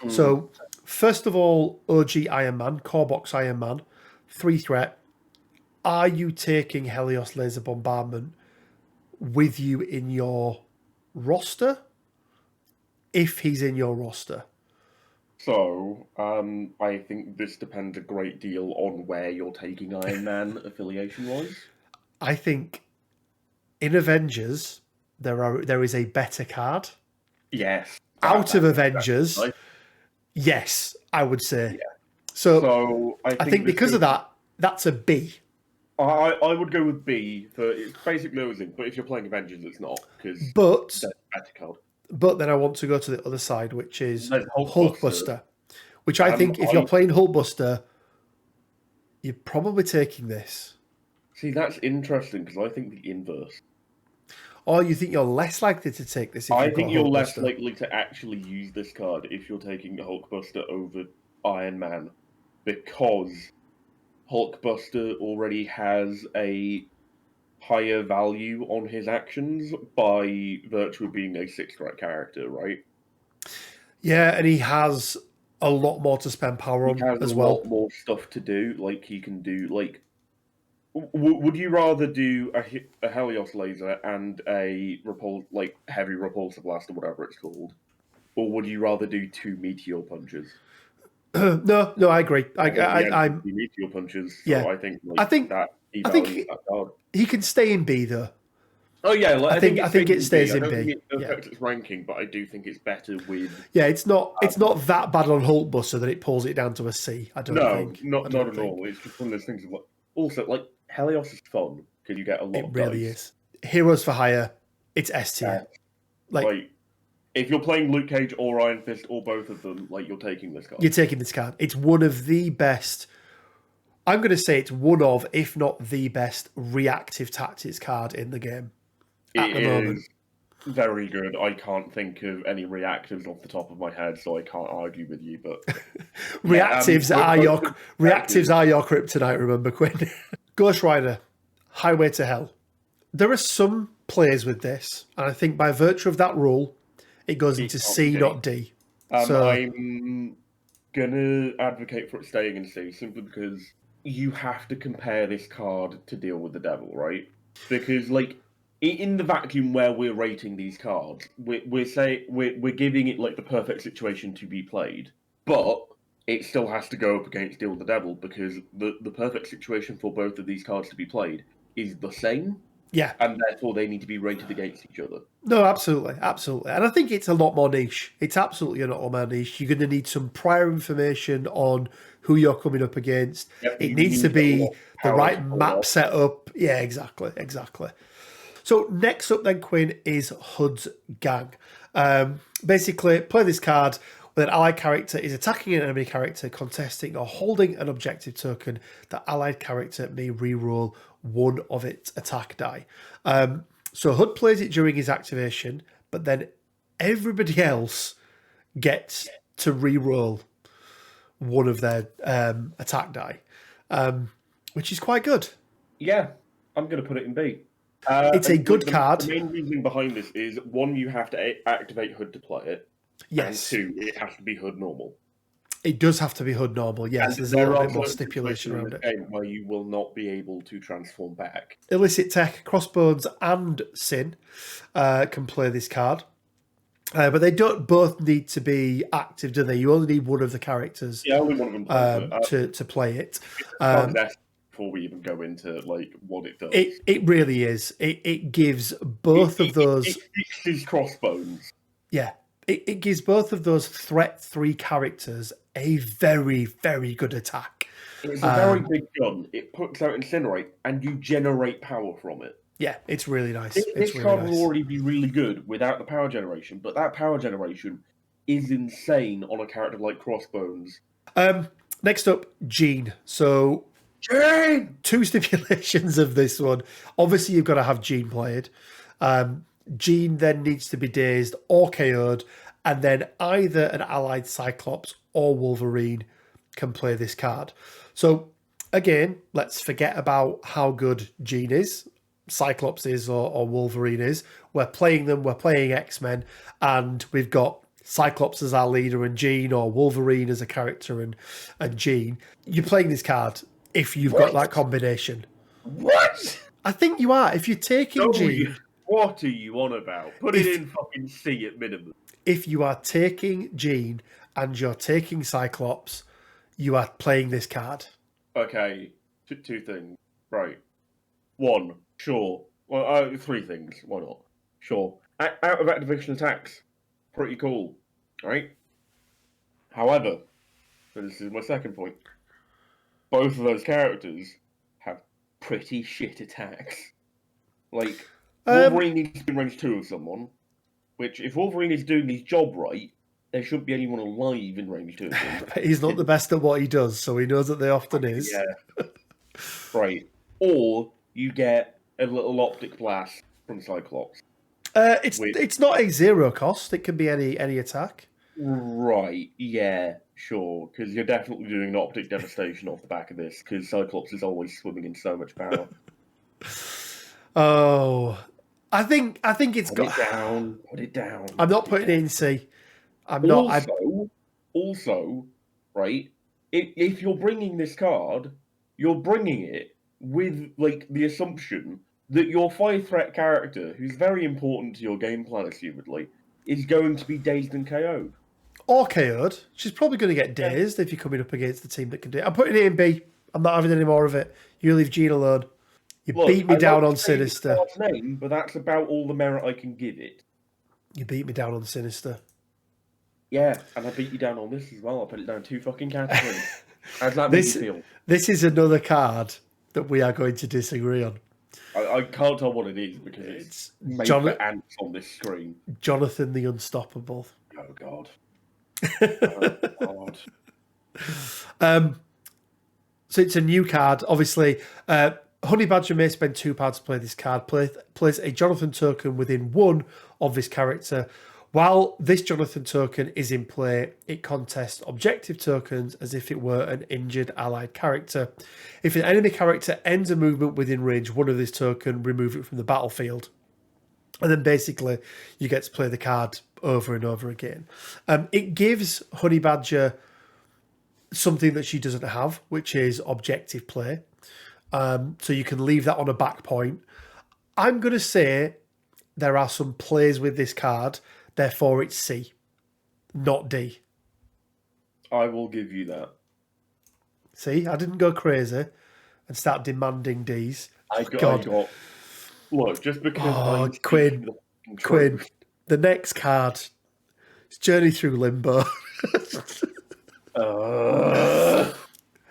So first of all, OG Iron Man, Core Box Iron Man, 3 threat. Are you taking Helios Laser Bombardment with you in your roster? If he's in your roster. So, I think this depends a great deal on where you're taking Iron Man affiliation-wise. I think in Avengers, there is a better card. Yes. Out of Avengers, yes, I would say. Yeah. So I think because of that, that's a B. I would go with B for it's basically losing, but if you're playing Avengers, it's not because that's a better card. But then I want to go to the other side, which is Hulkbuster, which I think if you're playing Hulkbuster, you're probably taking this. See, that's interesting because I think the inverse. Or you think you're less likely to take this? I think you're less likely to actually use this card if you're taking Hulkbuster over Iron Man, because Hulkbuster already has a higher value on his actions by virtue of being a 6-threat character, right? Yeah, and he has a lot more to spend power on as well. A lot more stuff to do. Like, he can do, like... would you rather do a Helios laser and a heavy repulsor blast or whatever it's called? Or would you rather do 2 meteor punches? No, I agree. I'm meteor punches. So yeah, I think that he can stay in B though. Oh yeah, I think it stays in B. I don't think it affects its ranking, but I do think it's better with. Yeah, it's not that bad on Hulkbuster that it pulls it down to a C. I don't think. No, not at all. It's just one of those things. Also, like Helios is fun because you get a lot. It really is. Heroes for Hire. It's S tier. Like if you're playing Luke Cage or Iron Fist or both of them, like you're taking this card. You're taking this card. It's one of the best. I'm going to say it's one of, if not the best, reactive tactics card in the game at the moment. Very good. I can't think of any reactives off the top of my head, so I can't argue with you. But reactives are your kryptonite. Remember, Quinn. Ghost Rider, Highway to Hell. There are some players with this, and I think by virtue of that rule, it goes into C, not D. So I'm gonna advocate for it staying in C simply because you have to compare this card to Deal with the Devil, right? Because like in the vacuum where we're rating these cards, we're giving it like the perfect situation to be played, but it still has to go up against Deal with the Devil because the perfect situation for both of these cards to be played is the same. Yeah. And therefore they need to be rated against each other. No, absolutely. And I think it's a lot more niche. It's absolutely a lot more niche. You're going to need some prior information on who you're coming up against. Yep, it needs to be the right map setup. Yeah, exactly. So next up then, Quinn, is Hood's Gang. Basically, play this card when an allied character is attacking an enemy character, contesting or holding an objective token. The allied character may reroll one of its attack die. So Hood plays it during his activation, but then everybody else gets to reroll one of their attack die, which is quite good. Yeah, I'm going to put it in B. It's a good card. The main reasoning behind this is, one, you have to activate Hood to play it. Yes. And 2, it has to be Hood normal. It does have to be Hood normal, yes. And there's a little bit more stipulation around it. Where you will not be able to transform back. Illicit Tech, Crossbones and Sin can play this card. But they don't both need to be active, do they? You only need one of the characters only one of them to play it. Before we even go into like what it does. It really is. It gives both of those... It fixes Crossbones. Yeah. It gives both of those threat 3 characters a very, very good attack. It's a very big gun. It puts out Incinerate, and you generate power from it. Yeah, it's really nice. This card will already be really good without the power generation, but that power generation is insane on a character like Crossbones. Next up, Jean. So, Jean! 2 stipulations of this one. Obviously, you've got to have Jean played. Jean then needs to be dazed or KO'd, and then either an allied Cyclops or Wolverine can play this card. So, again, let's forget about how good Jean is, Cyclops is, or Wolverine is. We're playing them, we're playing X-Men, and we've got Cyclops as our leader and Jean, or Wolverine as a character and Jean. You're playing this card. if you've got that combination. What? I think you are. If you're taking Jean... What are you on about? Put it in fucking C at minimum. If you are taking Jean and you're taking Cyclops, you are playing this card. Okay, two things. Right. One, sure. Well, three things. Why not? Sure. Out of activation attacks, pretty cool, right? However, and this is my second point, both of those characters have pretty shit attacks. Like, Wolverine needs to be in range 2 of someone, which, if Wolverine is doing his job right, there shouldn't be anyone alive in range 2 of him. But he's not the best at what he does, so he knows that there often is. Yeah. Right. Or you get a little optic blast from Cyclops. It's not a zero cost. It can be any attack. Right. Yeah. Sure. Because you're definitely doing an optic devastation off the back of this. Because Cyclops is always swimming in so much power. Oh, I think it's Put it down. I'm not putting it in C. Also, right? If you're bringing this card, you're bringing it with like the assumption that your 5-threat character, who's very important to your game plan, assumedly, is going to be dazed and KO'd. Or KO'd. She's probably going to get dazed if you're coming up against the team that can do it. I'm putting it in B. I'm not having any more of it. You leave Jean alone. You beat me down on Sinister. Name, but that's about all the merit I can give it. You beat me down on Sinister. Yeah, and I beat you down on this as well. I put it down 2 fucking categories. How's that make you feel? This is another card that we are going to disagree on. I can't tell what it is because it's made for ants on this screen. Jonathan the Unstoppable. Oh, God. So it's a new card. Obviously, Honey Badger may spend £2 to play this card. Plays a Jonathan token within one of this character. While this Jonathan token is in play, it contests objective tokens as if it were an injured allied character. If an enemy character ends a movement within range 1 of this token, remove it from the battlefield. And then basically you get to play the card over and over again. It gives Honey Badger something that she doesn't have, which is objective play. So you can leave that on a back point. I'm going to say there are some plays with this card. Therefore, it's C, not D. I will give you that. See, I didn't go crazy and start demanding Ds. I got. Look, just because Quinn, the next card is Journey Through Limbo.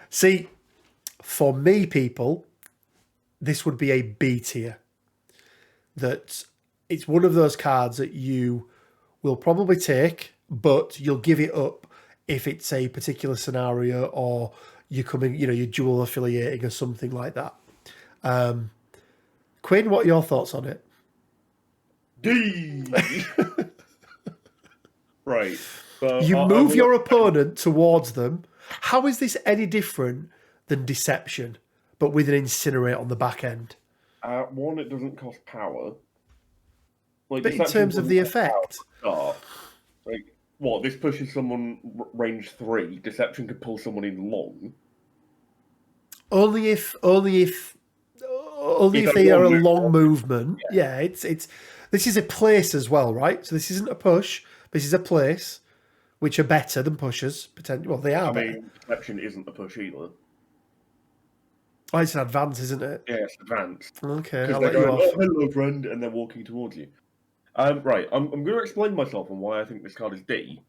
See, for me, people, this would be a B tier. That it's one of those cards that you will probably take, but you'll give it up if it's a particular scenario or you're coming, you're dual affiliating or something like that. Quinn, what are your thoughts on it? D. Right. You move your opponent towards them. How is this any different than Deception, but with an Incinerate on the back end? One, it doesn't cost power. Like, but in terms of the effect, like what? This pushes someone range 3. Deception could pull someone in long. Only if they are a long movement. Yeah, it's this is a place as well, right? So this isn't a push. This is a place, which are better than pushes. Potentially, well, they are. I mean, Deception isn't a push either. Oh, it's an advance, isn't it? Yeah, it's advance. Okay, I'll let you off. Oh, hello, friend, and they're walking towards you. Right, I'm going to explain myself on why I think this card is D,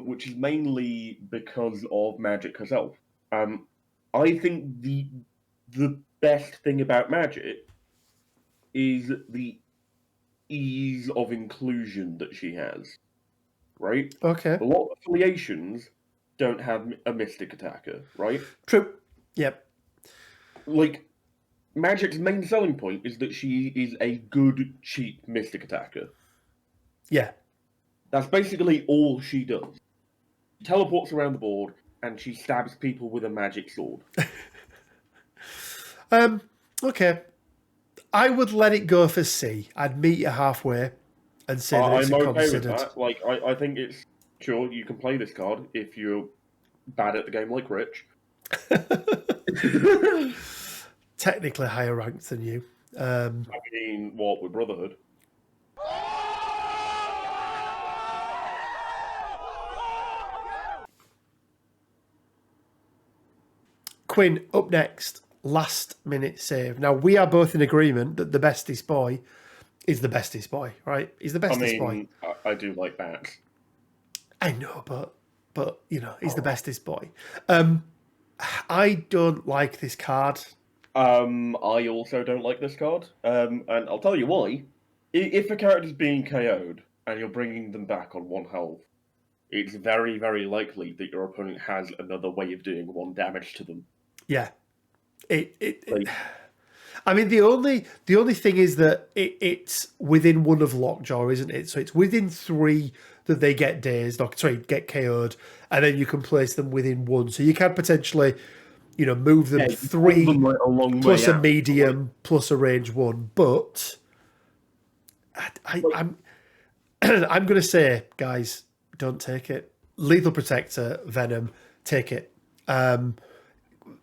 which is mainly because of Magic herself. I think the best thing about Magic is the ease of inclusion that she has. Right? Okay. A lot of affiliations don't have a Mystic attacker, right? True. Yep. Like, Magic's main selling point is that she is a good, cheap Mystic attacker. Yeah. That's basically all she does. She teleports around the board, and she stabs people with a magic sword. Okay. I would let it go for C. I'd meet you halfway and say that it's okay considered. With that. Like, I think it's... Sure, you can play this card if you're bad at the game like Rich. Technically higher ranked than you. I mean, what, with Brotherhood? Quinn, up next, last minute save. Now, we are both in agreement that the bestest boy is the bestest boy, right? He's the bestest boy. I do like that. I know, but you know, he's the bestest boy. I don't like this card. I also don't like this card. And I'll tell you why. If a character's being KO'd and you're bringing them back on 1 health, it's very, very likely that your opponent has another way of doing 1 damage to them. Yeah. I mean, the only thing is that it's within 1 of Lockjaw, isn't it? So it's within 3 that they get dazed, or sorry, get KO'd, and then you can place them within 1. So you can potentially, you know, move them 3 them plus a medium plus a range 1. But I'm I'm going to say, guys, don't take it. Lethal Protector, Venom, take it.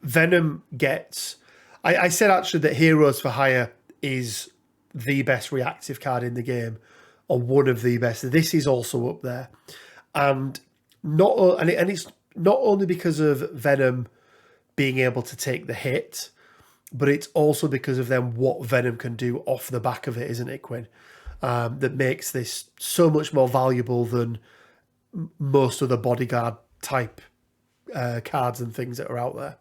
Venom gets... I said actually that Heroes for Hire is the best reactive card in the game, or one of the best. This is also up there. And it's not only because of Venom being able to take the hit, but it's also because of then what Venom can do off the back of it, isn't it, Quinn? That makes this so much more valuable than most of the bodyguard type cards and things that are out there.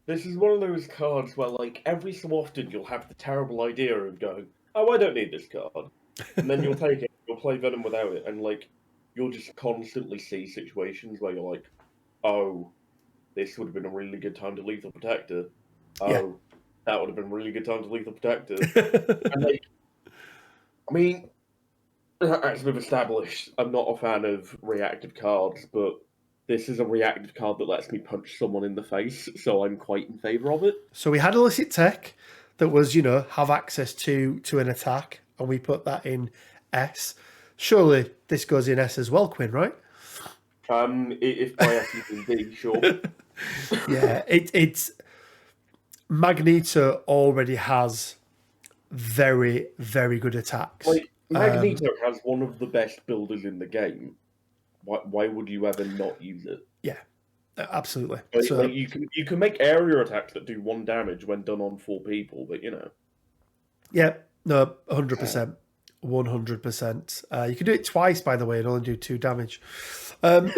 This is one of those cards where, like, every so often you'll have the terrible idea of going, oh, I don't need this card. And then you'll take it, you'll play Venom without it, and, like, you'll just constantly see situations where you're like, oh, this would have been a really good time to Lethal Protector. Oh, yeah. That would have been a really good time to Lethal Protector. And, like, I mean, as we've established, I'm not a fan of reactive cards, but this is a reactive card that lets me punch someone in the face, so I'm quite in favour of it. So we had Illicit Tech that was, you know, have access to an attack, and we put that in S. Surely this goes in S as well, Quinn, right? If by S you can D, sure. Yeah, it's... Magneto already has very, very good attacks. Like, Magneto has one of the best builders in the game. Why would you ever not use it? Yeah, absolutely. So, like, you can make area attacks that do 1 damage when done on 4 people, but you know. Yeah, no, 100%. 100%. You can do it twice, by the way, and only do 2 damage. Another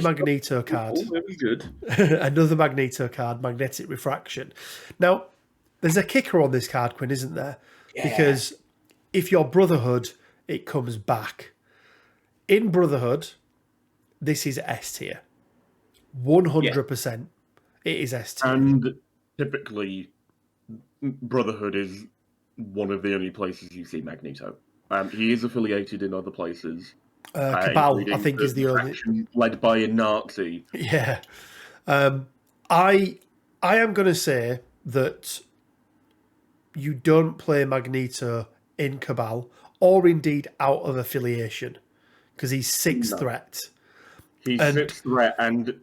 Magneto card. Oh, very good. Another Magneto card, Magnetic Refraction. Now, there's a kicker on this card, Quinn, isn't there? Yeah. Because if you're Brotherhood, it comes back. In Brotherhood, this is S tier. 100%. It is S tier. And typically, Brotherhood is one of the only places you see Magneto. He is affiliated in other places. Cabal, I think, is the only... Led by a Nazi. Yeah. I am going to say that you don't play Magneto in Cabal, or indeed out of affiliation, because he's 6th threat. He's 6th threat, and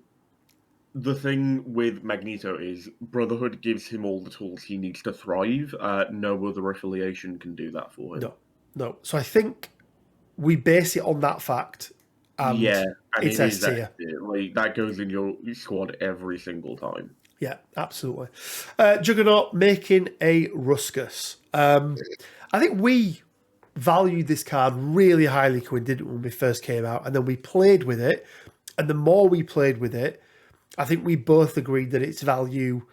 the thing with Magneto is Brotherhood gives him all the tools he needs to thrive. No other affiliation can do that for him. No. So I think we base it on that fact. And it's S tier. Like, that goes in your squad every single time. Yeah, absolutely. Juggernaut making a Ruckus. I think we valued this card really highly, Quinn, didn't we, when we first came out? And then we played with it. And the more we played with it, I think we both agreed that its value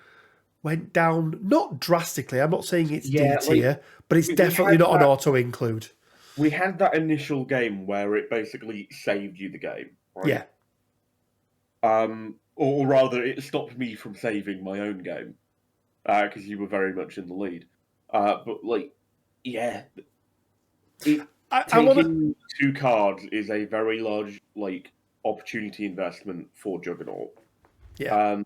went down, not drastically. I'm not saying it's D tier, but it's definitely not an auto-include. We had that initial game where it basically saved you the game, right? Yeah. Or rather, it stopped me from saving my own game, because you were very much in the lead. But, like, yeah. Taking 2 cards is a very large, like, opportunity investment for Juggernaut. Yeah.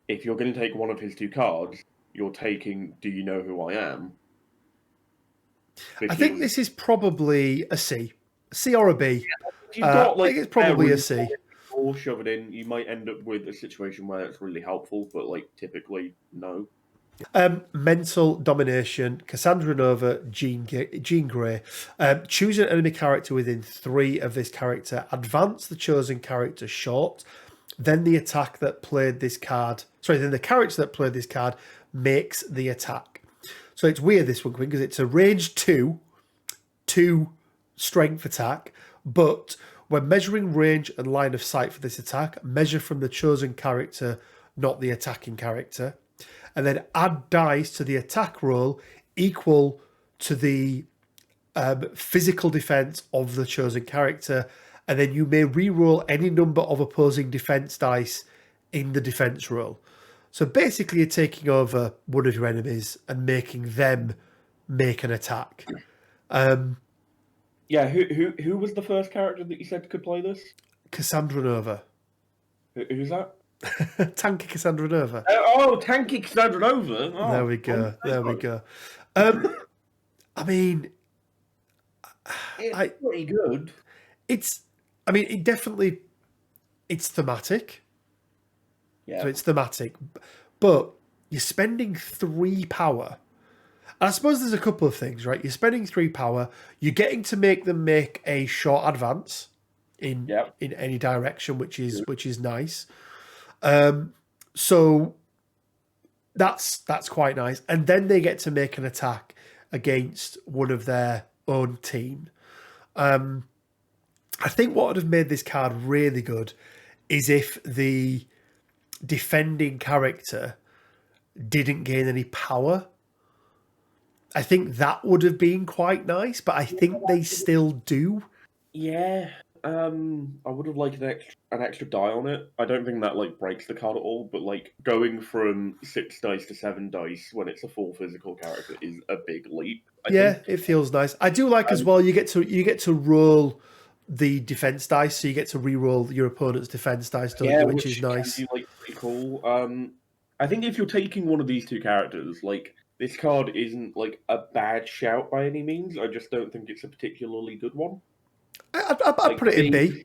If you're going to take one of his 2 cards, you're taking Do You Know Who I Am? Because... I think this is probably a C. C or a B. I think it's probably a C. sure, shove it in. You might end up with a situation where it's really helpful, but like typically, no. Mental Domination, Cassandra Nova, Jean Grey. Choose an enemy character within 3 of this character. Advance the chosen character short. Then the attack that played this card. Then the character that played this card makes the attack. So it's weird, this one, Quinn, because it's a range 2 strength attack, but when measuring range and line of sight for this attack, measure from the chosen character, not the attacking character, and then add dice to the attack roll equal to the physical defense of the chosen character, and then you may re-roll any number of opposing defense dice in the defense roll. So basically you're taking over one of your enemies and making them make an attack. Yeah, who was the first character that you said could play this? Cassandra Nova. Who's that? Tanky Cassandra Nova. Tanky Cassandra Nova. Oh, there we go. There we go. I mean, it's pretty good. It definitely, it's thematic. Yeah. So it's thematic, but you're spending 3 power. And I suppose there's a couple of things, right? You're spending 3 power. You're getting to make them make a short advance in any direction, which is nice. So that's quite nice. And then they get to make an attack against one of their own team. I think what would have made this card really good is if the defending character didn't gain any power. I think that would have been quite nice, but I think they still do. Yeah. I would have liked an extra die on it. I don't think that breaks the card at all, but going from 6 dice to 7 dice when it's a full physical character is a big leap. I think. It feels nice. I do like as well. You get to roll the defense dice, so you get to re-roll your opponent's defense dice, don't you, which is nice. Can be, pretty cool. I think if you're taking one of these 2 characters, this card isn't a bad shout by any means. I just don't think it's a particularly good one. I'd put it in B.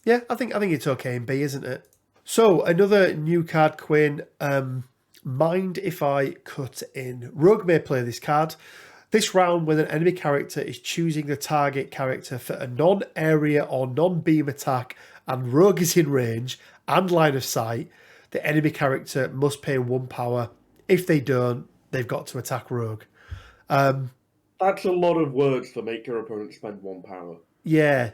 Yeah, I think it's okay in B, isn't it? So another new card, Quinn. Mind if I cut in? Rogue may play this card. This round, when an enemy character is choosing the target character for a non-area or non-beam attack, and Rogue is in range and line of sight, the enemy character must pay 1 power. If they don't, they've got to attack Rogue. That's a lot of words to make your opponent spend 1 power. Yeah.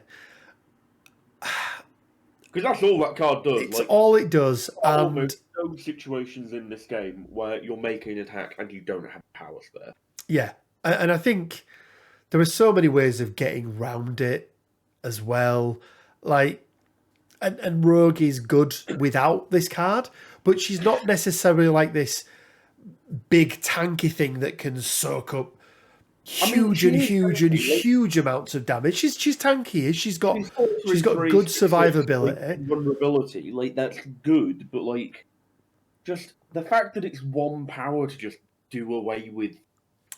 Because that's all that card does. It's all it does. Almost no situations in this game where you're making an attack and you don't have power spare. Yeah. And I think there are so many ways of getting round it as well. And Rogue is good without this card, but she's not necessarily this big tanky thing that can soak up huge amounts of damage. She's tanky. She's got good survivability. Vulnerability, that's good, but just the fact that it's 1 power to just do away with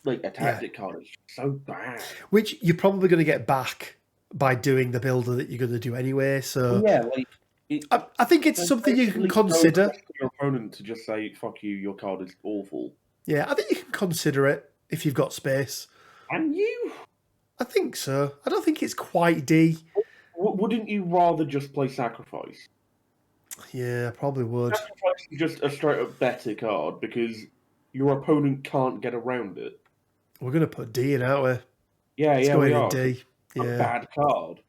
a tactic card is so bad. Which you're probably going to get back by doing the builder that you're going to do anyway. So I think it's something you can consider. Your opponent to just say, "Fuck you, your card is awful." Yeah, I think you can consider it if you've got space. And you? I think so. I don't think it's quite D. Wouldn't you rather just play Sacrifice? Yeah, I probably would. Sacrifice is just a straight up better card because your opponent can't get around it. We're going to put D in, aren't we? Yeah, it's going we are. in D. A bad card.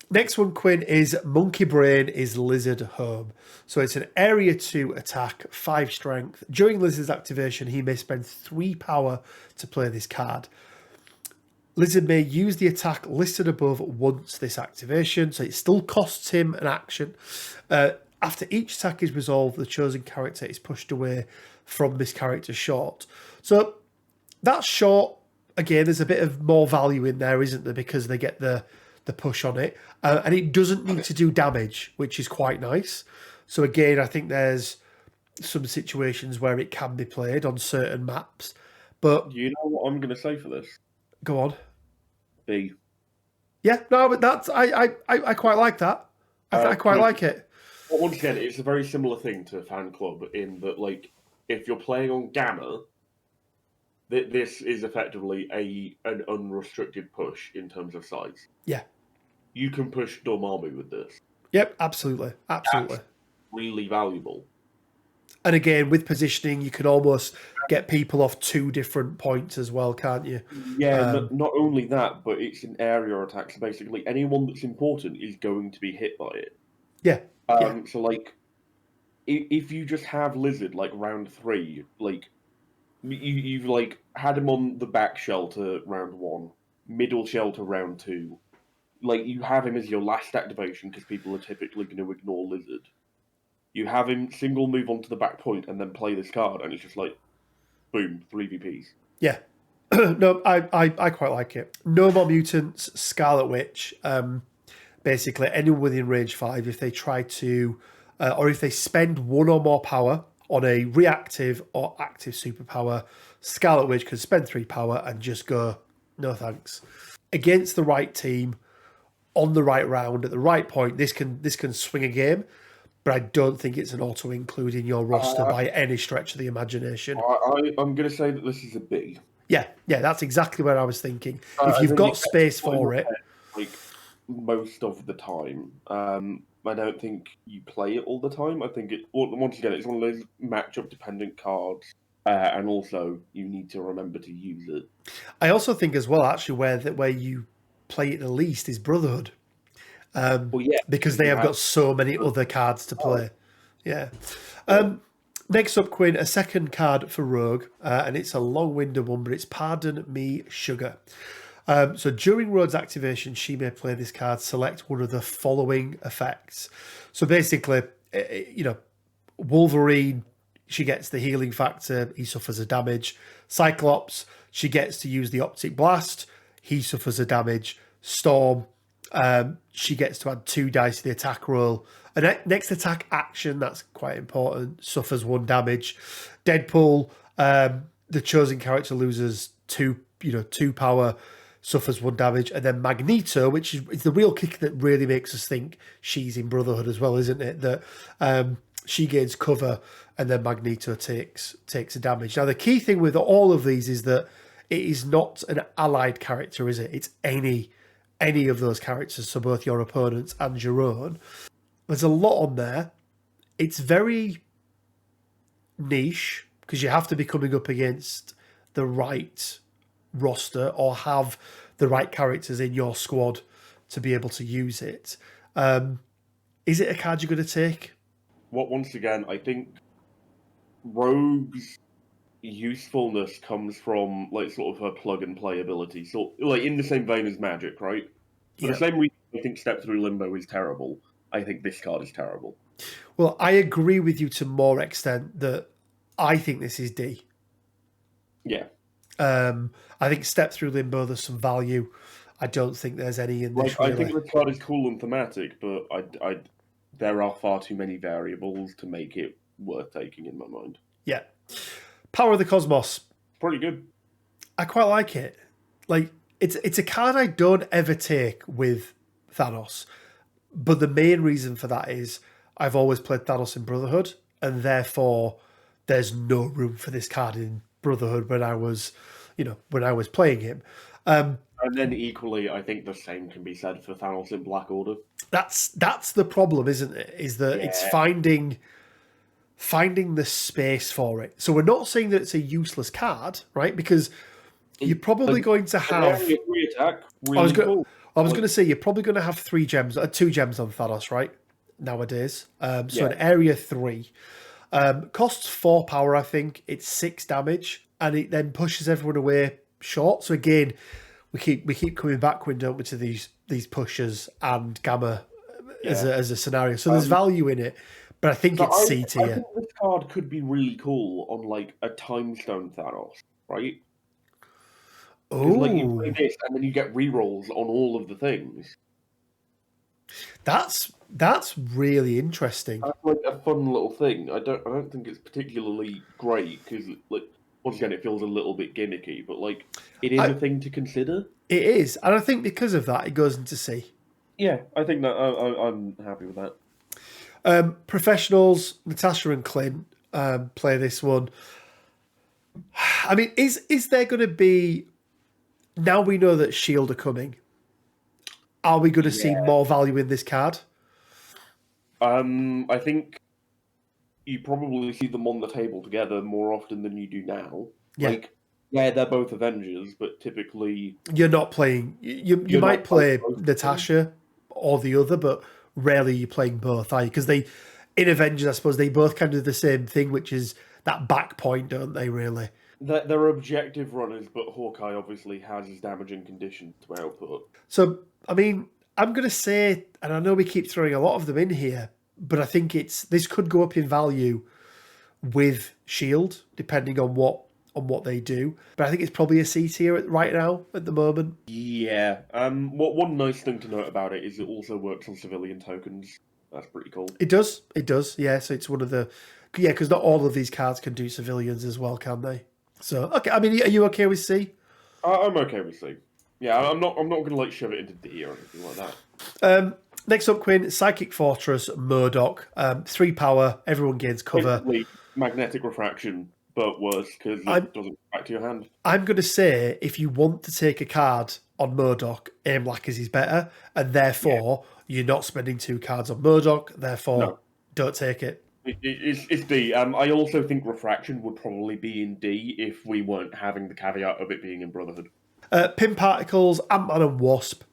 Next one, Quinn, is Monkey Brain is Lizard Home. So it's an Area 2 attack, 5 strength. During Lizard's activation, he may spend 3 power to play this card. Lizard may use the attack listed above once this activation, so it still costs him an action. After each attack is resolved, the chosen character is pushed away from this character's short. So that's short. Again, there's a bit of more value in there, isn't there? Because they get the push on it. And it doesn't need to do damage, which is quite nice. So again, I think there's some situations where it can be played on certain maps. But do you know what I'm going to say for this? Go on. B. Yeah, no, but that's I quite like that. I quite like it. Once again, it's a very similar thing to Fan Club in that, like, if you're playing on Gamma, this is effectively an unrestricted push in terms of size. Yeah. You can push Dormammu with this. Yep, absolutely. Absolutely. That's really valuable. And again, with positioning, you can almost get people off 2 different points as well, can't you? Yeah, not only that, but it's an area attack, so basically anyone that's important is going to be hit by it. Yeah. Yeah. So, like, if you just have Lizard, like, round 3, like, you've, like, had him on the back shelter round 1, middle shelter round 2, like, you have him as your last activation because people are typically going to ignore Lizard. You have him single move onto the back point and then play this card, and it's just like, boom, 3 VPs. Yeah. No, I quite like it. No More Mutants, Scarlet Witch. Basically, anyone within range 5, if they try to, or if they spend 1 or more power on a reactive or active superpower, Scarlet Witch can spend 3 power and just go, no thanks. Against the right team, on the right round, at the right point, this can swing a game, but I don't think it's an auto include in your roster by any stretch of the imagination. I'm going to say that this is a B. Yeah, that's exactly where I was thinking. If you've got space for it, like most of the time, I don't think you play it all the time. I think once again, it's one of those matchup dependent cards, and also you need to remember to use it. I also think as well, actually, where you play it the least is Brotherhood. Because they have got so many other cards to play. Yeah. Next up, Quinn, a second card for Rogue, and it's a long-winded one, but it's Pardon Me, Sugar. So during Rogue's activation, she may play this card, select one of the following effects. So basically, Wolverine, she gets the healing factor, he suffers a damage. Cyclops, she gets to use the Optic Blast, he suffers a damage. Storm, she gets to add 2 dice to the attack roll. And next attack action, that's quite important, suffers 1 damage. Deadpool, the chosen character loses 2 power, suffers 1 damage. And then Magneto, which is the real kick that really makes us think she's in Brotherhood as well, isn't it? That she gains cover and then Magneto takes a damage. Now, the key thing with all of these is that it is not an allied character, is it? It's any of those characters, so both your opponents and your own. There's a lot on there. It's very niche because you have to be coming up against the right roster or have the right characters in your squad to be able to use it. Is it a card you're going to take? Once again, I think Rogue's usefulness comes from like sort of her plug and play ability. So like in the same vein as Magic, right? For the same reason I think Step Through Limbo is terrible, I think this card is terrible. Well, I agree with you to more extent that I think this is D. Yeah. I think Step Through Limbo, there's some value. I don't think there's any in this. I think the card is cool and thematic, but I there are far too many variables to make it worth taking in my mind. Yeah. Power of the Cosmos. Pretty good. I quite like it. Like, it's a card I don't ever take with Thanos. But the main reason for that is I've always played Thanos in Brotherhood, and therefore there's no room for this card in Brotherhood when I was playing him. And then equally, I think the same can be said for Thanos in Black Order. That's the problem, isn't it? Is that it's finding the space for it. So we're not saying that it's a useless card, right? Because you're probably going to have. Attack, really I was going to say you're probably going to have 2 gems on Thanos, right? Nowadays, so an area 3 costs 4 power. I think it's 6 damage, and it then pushes everyone away short. So again, we keep coming back, don't we, to these pushers and Gamma as a scenario. So there's value in it, but I think it's C tier. I think this card could be really cool on like a Time Stone Thanos, right? Oh, like you play this and then you get rerolls on all of the things. That's really interesting. That's like a fun little thing. I don't think it's particularly great because like once again, it feels a little bit gimmicky, but like it is a thing to consider. It is, and I think because of that, it goes into C. Yeah, I think that I'm happy with that. Professionals, Natasha and Quinn play this one. I mean, is there going to be, now we know that Shield are coming, are we going to see more value in this card? I think you probably see them on the table together more often than you do now. Yeah. Like, yeah, they're both Avengers, but typically you're not playing. You might play Natasha or the other, but rarely you're playing both, are you? Because they, in Avengers, I suppose they both kind of do the same thing, which is that back point, don't they? Really, they're objective runners, but Hawkeye obviously has his damaging condition to output. So, I mean, I'm going to say, and I know we keep throwing a lot of them in here, but I think this could go up in value with Shield, depending on what they do. But I think it's probably a C tier right now at the moment. Yeah. One nice thing to note about it is it also works on civilian tokens. That's pretty cool. It does. Yeah. So it's one of the because not all of these cards can do civilians as well, can they? So okay. I mean, are you okay with C? I'm okay with C. Yeah, I'm not going to like shove it into D or anything like that. Next up, Quinn, Psychic Fortress, Murdoch, 3 power. Everyone gains cover. Basically, magnetic refraction, but worse because it doesn't go back to your hand. I'm going to say if you want to take a card on Murdoch, Aim Lackers is better, and therefore you're not spending 2 cards on Murdoch. Therefore, don't take it. It's D. I also think Refraction would probably be in D if we weren't having the caveat of it being in Brotherhood. Pin Particles, Ant-Man and Wasp.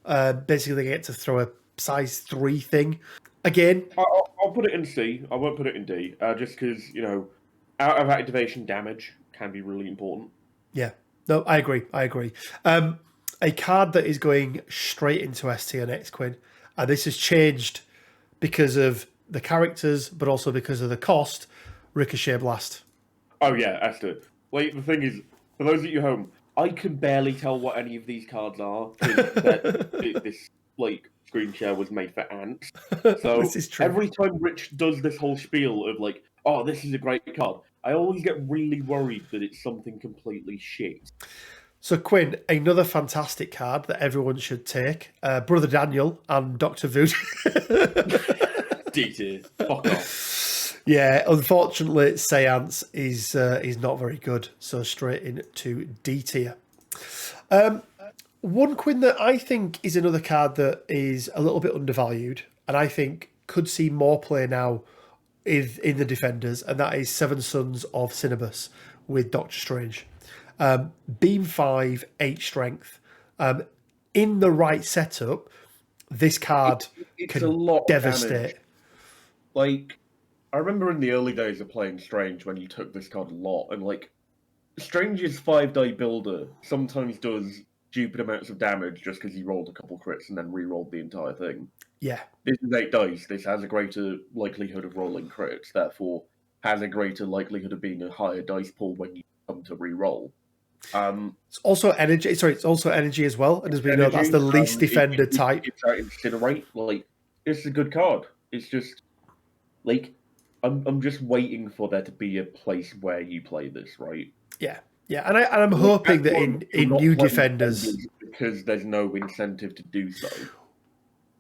Basically, they get to throw a size 3 thing. Again, I'll put it in C. I won't put it in D, just because, out of activation damage can be really important. Yeah. No, I agree. A card that is going straight into S tier next, Quinn, and this has changed because of the characters, but also because of the cost, Ricochet Blast. Oh, yeah, Esther. Wait, the thing is, for those of you home, I can barely tell what any of these cards are. This screen share was made for ants. So this is true. Every time Rich does this whole spiel of like, oh, this is a great card, I always get really worried that it's something completely shit. So Quinn, another fantastic card that everyone should take. Brother Daniel and Dr. Voodoo. D-tier. Fuck off. Yeah, unfortunately, Seance is not very good, so straight into D tier. One, Quinn, that I think is another card that is a little bit undervalued, and I think could see more play now in the Defenders, and that is Seven Sons of Cinnabus with Doctor Strange. Beam 5, 8 strength. In the right setup, this card can a lot devastate. Like, I remember in the early days of playing Strange when you took this card a lot, and like, Strange's 5-die builder sometimes does stupid amounts of damage just because he rolled a couple crits and then re-rolled the entire thing. Yeah. This is 8 dice. This has a greater likelihood of rolling crits, therefore has a greater likelihood of being a higher dice pool when you come to re-roll. It's also energy. Sorry, it's also energy as well. And as we know, that's the least defender type. It's out Incinerate. Like, it's a good card. It's just like I'm just waiting for there to be a place where you play this, right? Yeah. Yeah, and I'm hoping that in new Defenders, because there's no incentive to do so.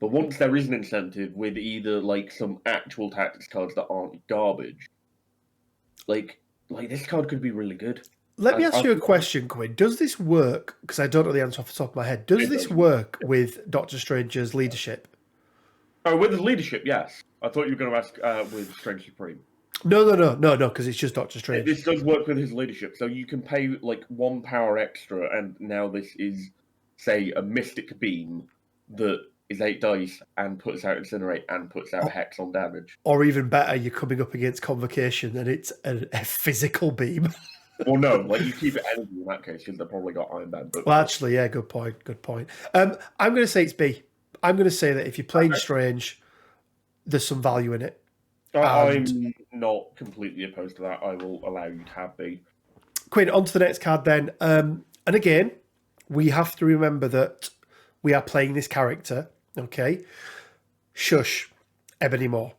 But once there is an incentive with either like some actual tactics cards that aren't garbage, like this card could be really good. Let me ask you a question, Quinn. Does this work? Because I don't know the answer off the top of my head. Does this work with Doctor Strange's leadership? Oh, with his leadership, yes. I thought you were going to ask with Strange Supreme. No, because it's just Doctor Strange. This does work with his leadership, so you can pay like 1 power extra, and now this is, say, a Mystic Beam that is 8 dice and puts out Incinerate and puts out Hex on damage. Or even better, you're coming up against Convocation and it's a physical beam. Well, no, like you keep it energy in that case because they've probably got Iron Man. But well, actually, yeah, good point. I'm going to say it's B. I'm going to say that if you're playing Strange, there's some value in it. I'm not completely opposed to that. I will allow you to have B. Quinn, on to the next card then. And again, we have to remember that we are playing this character, okay? Shush, Ebony Moore.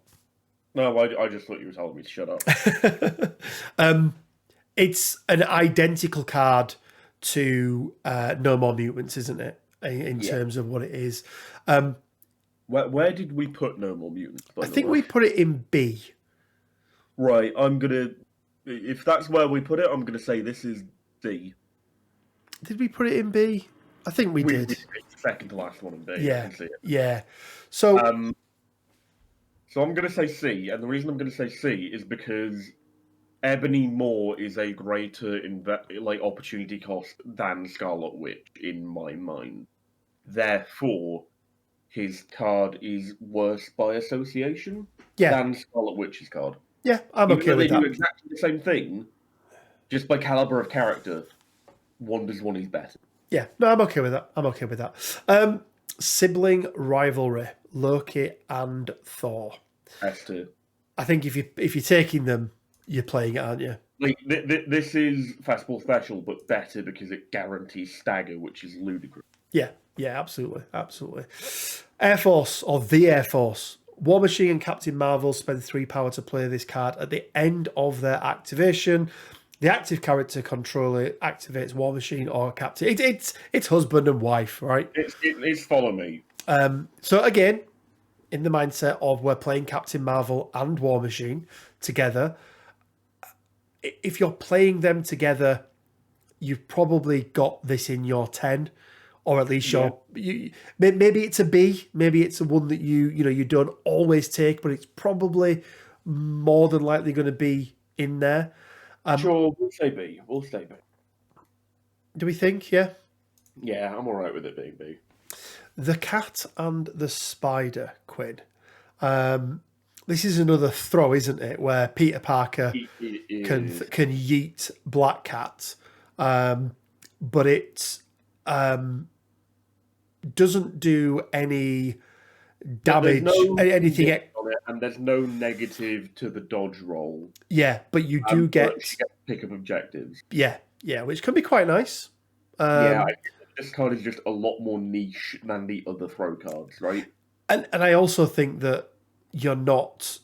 No, I just thought you were telling me to shut up. It's an identical card to No More Mutants, isn't it? In terms of what it is. Where did we put No More Mutants? I think we put it in B. Right, if that's where we put it, I'm gonna say this is D. Did we put it in B? I think we did. We second to last one in B. Yeah, I can see it. yeah. So, so I'm gonna say C, and the reason I'm gonna say C is because Ebony Moore is a greater opportunity cost than Scarlet Witch in my mind. Therefore, his card is worse by association than Scarlet Witch's card. Yeah, I'm okay with that. They do exactly the same thing, just by caliber of character. One is better. Yeah, no, I'm okay with that. I'm okay with that. Sibling Rivalry, Loki and Thor. S2. I think if you're taking them, you're playing it, aren't you? Like this is Fastball Special, but better because it guarantees stagger, which is ludicrous. Yeah, absolutely, absolutely. Air Force or the Air Force. War Machine and Captain Marvel spend 3 power to play this card at the end of their activation. The active character controller activates War Machine or Captain. It's husband and wife, right? It's follow me. So again, in the mindset of we're playing Captain Marvel and War Machine together. If you're playing them together, you've probably got this in your 10, or at least maybe it's a B, maybe it's a one that you don't always take, but it's probably more than likely going to be in there. Sure, we'll say B. We'll say B. Do we think? Yeah. Yeah, I'm all right with it being B. The Cat and the Spider, Quinn. This is another throw, isn't it? Where Peter Parker can yeet Black Cat, but it doesn't do any damage, anything. On it, and there's no negative to the dodge roll. Yeah, but you do get pick up objectives. Yeah, which can be quite nice. I think this card is just a lot more niche than the other throw cards, right? And I also think that you're not.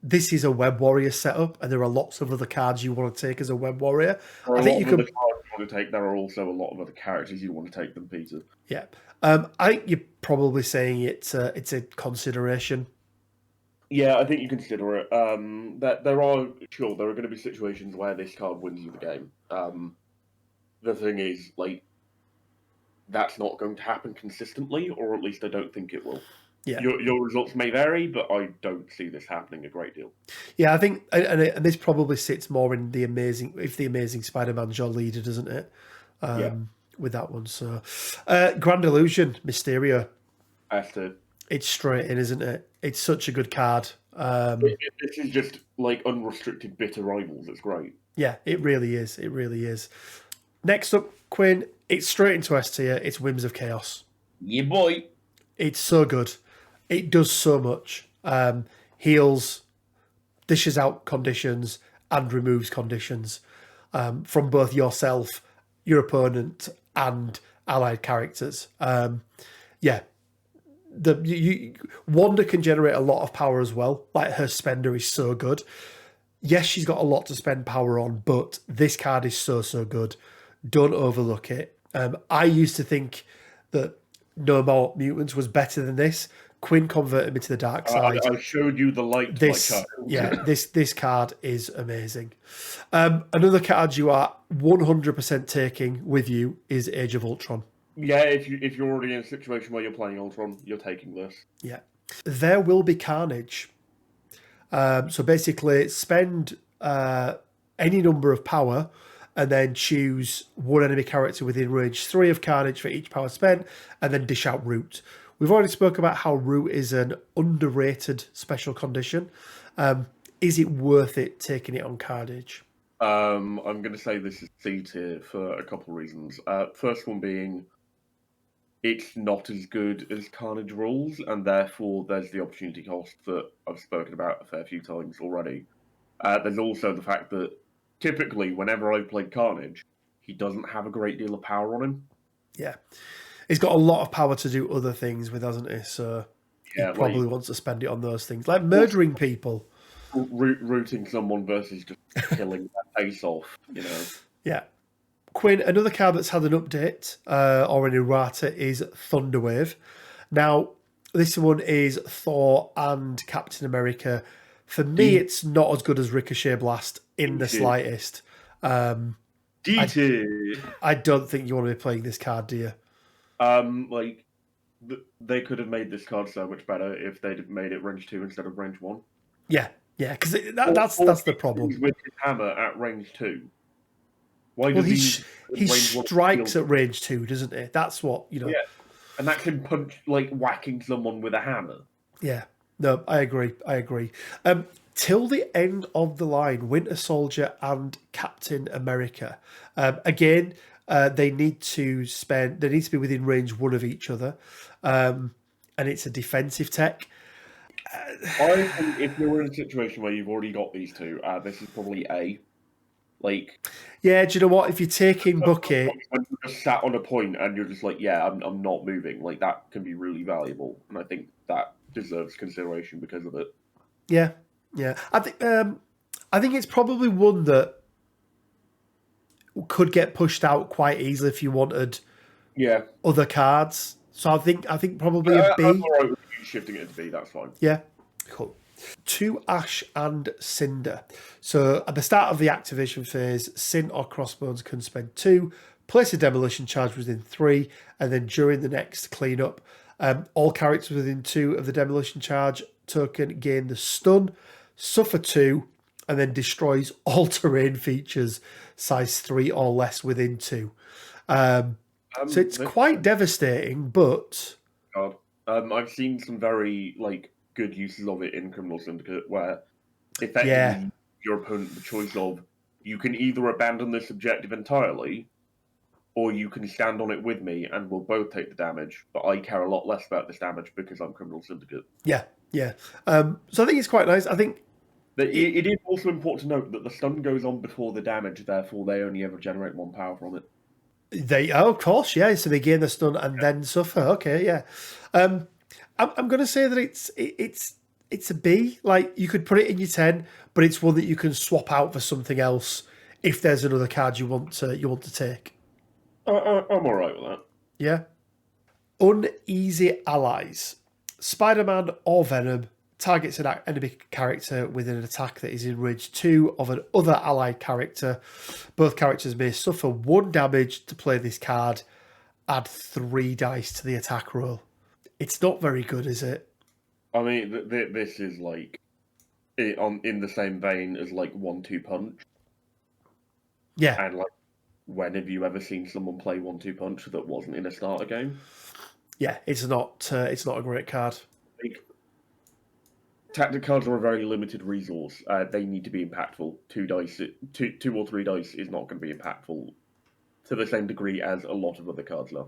This is a Web Warrior setup, and there are lots of other cards you want to take as a Web Warrior. I think you can. Cards you want to take. There are also a lot of other characters you want to take them, Peter. Yeah, I think you're probably saying it's a consideration. Yeah, I think you consider it. That there are going to be situations where this card wins you the game. The thing is, that's not going to happen consistently, or at least I don't think it will. Yeah, your results may vary, but I don't see this happening a great deal. Yeah, I think, and this probably sits more in the Amazing Spider-Man's your leader, doesn't it? With that one. So, Grand Illusion, Mysterio. It's straight in, isn't it? It's such a good card. This is just unrestricted bitter rivals. It's great. Yeah, it really is. It really is. Next up, Quinn. It's straight into S tier. It's Whims of Chaos. Yeah, boy. It's so good. It does so much. Heals, dishes out conditions, and removes conditions from both yourself, your opponent, and allied characters. Wanda can generate a lot of power as well. Her spender is so good. Yes, she's got a lot to spend power on, but this card is so good. Don't overlook it. I used to think that No More Mutants was better than this. Quinn converted me to the dark side. I showed you the light. This card is amazing. Another card you are 100% taking with you is Age of Ultron. Yeah, if you're already in a situation where you're playing Ultron, you're taking this. Yeah. There will be Carnage. So basically, spend any number of power and then choose one enemy character within range 3 of Carnage for each power spent, and then dish out Root. We've already spoke about how Root is an underrated special condition. Is it worth it taking it on Carnage? I'm going to say this is C tier for a couple of reasons. First one being, it's not as good as Carnage Rules, and therefore there's the opportunity cost that I've spoken about a fair few times already. There's also the fact that typically, whenever I've played Carnage, he doesn't have a great deal of power on him. Yeah. He's got a lot of power to do other things with, hasn't he? So he probably wants to spend it on those things, like murdering people. Rooting someone versus just killing them. face off, you know. Yeah. Quinn, another card that's had an update or an errata is Thunderwave. Now, this one is Thor and Captain America. For me, it's not as good as Ricochet Blast in the slightest. I don't think you want to be playing this card, do you? Like, they could have made this card so much better if they'd made it range 2 instead of range 1. Yeah, because that's the problem. With his hammer at range 2. Why Well, does he strikes at range 2, doesn't he? That's what, you know. Yeah, and that can punch, like, whacking someone with a hammer. Yeah, no, I agree. Till the end of the line, Winter Soldier and Captain America. Again, they need to be within range 1 of each other. And it's a defensive tech. I think if you're in a situation where you've already got these two, this is probably A. Like, yeah, do you know what? If you're taking Bucky, when you're just sat on a point and you're just like, yeah, I'm not moving, like that can be really valuable, and I think that deserves consideration because of it. Yeah. I think it's probably one that could get pushed out quite easily if you wanted other cards. So I think probably a B. I'm all right with you shifting it to B, that's fine. Yeah, cool. 2 Ash and Cinder. So at the start of the activation phase, Sin or Crossbones can spend 2, place a demolition charge within 3, and then during the next cleanup, all characters within 2 of the demolition charge token gain the stun, suffer 2, and then destroys all terrain features size 3 or less within 2. So it's quite devastating, but God, I've seen some very good uses of it in Criminal Syndicate, where effectively your opponent the choice of you can either abandon this objective entirely, or you can stand on it with me and we'll both take the damage, but I care a lot less about this damage because I'm Criminal Syndicate. Yeah. So I think it's quite nice. I think it is also important to note that the stun goes on before the damage, therefore they only ever generate 1 power from it. Of course, yeah. So they gain the stun and then suffer. Okay, yeah. I'm going to say that it's a B. Like, you could put it in your 10, but it's one that you can swap out for something else if there's another card you want to take. I'm all right with that. Yeah. Uneasy Allies. Spider-Man or Venom targets an enemy character with an attack that is in range 2 of an other allied character. Both characters may suffer 1 damage to play this card. Add 3 dice to the attack roll. It's not very good, is it? I mean, this is in the same vein as 1-2 punch. Yeah. And when have you ever seen someone play 1-2 punch that wasn't in a starter game? Yeah, it's not a great card. Tactic cards are a very limited resource. They need to be impactful. 2 or 3 dice is not going to be impactful to the same degree as a lot of other cards are.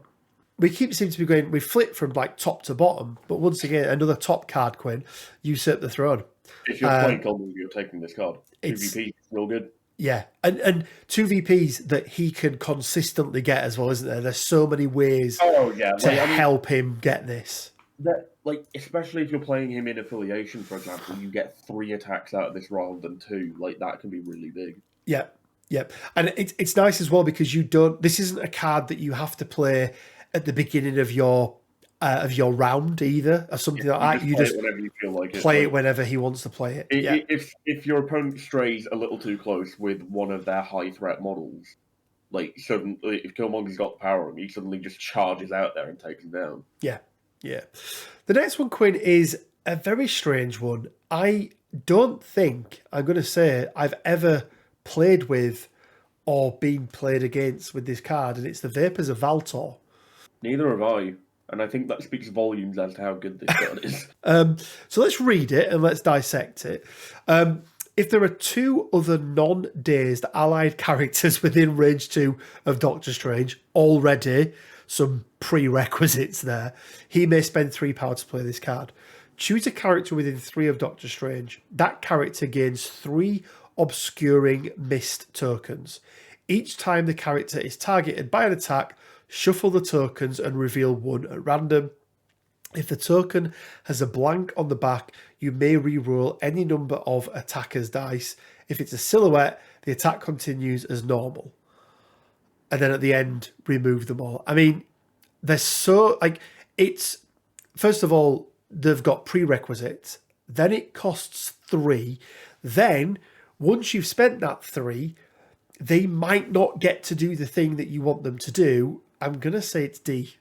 We seem to be going. We flip from top to bottom, but once again, another top card, Quinn, usurp the throne. If you're playing Goblin, you're taking this card. 2VP is real good. Yeah, and 2 VPs that he can consistently get as well, isn't there? There's so many ways to help him get this. Especially if you're playing him in affiliation, for example, you get 3 attacks out of this rather than 2. That can be really big. Yeah, and it's nice as well because this isn't a card that you have to play at the beginning of your round either, or something like that. You just whenever you feel like play it whenever he wants to play it. If your opponent strays a little too close with one of their high threat models, suddenly if Killmonger's got the power on, he suddenly just charges out there and takes him down. Yeah. The next one, Quinn, is a very strange one. I don't think I'm going to say I've ever played with or been played against with this card, and it's the Vapors of Valtorr. Neither have I, and I think that speaks volumes as to how good this card is. So let's read it and let's dissect it. If there are 2 other non-dazed allied characters within range 2 of Doctor Strange, already some prerequisites there, he may spend 3 power to play this card. Choose a character within 3 of Doctor Strange. That character gains 3 obscuring mist tokens. Each time the character is targeted by an attack, shuffle the tokens and reveal 1 at random. If the token has a blank on the back, you may re-roll any number of attacker's dice. If it's a silhouette, The attack continues as normal. And then at the end, remove them all. I mean, they're so, like, it's, first of all, they've got prerequisites. Then it costs 3. Then, once you've spent that 3, they might not get to do the thing that you want them to do. I'm going to say it's D.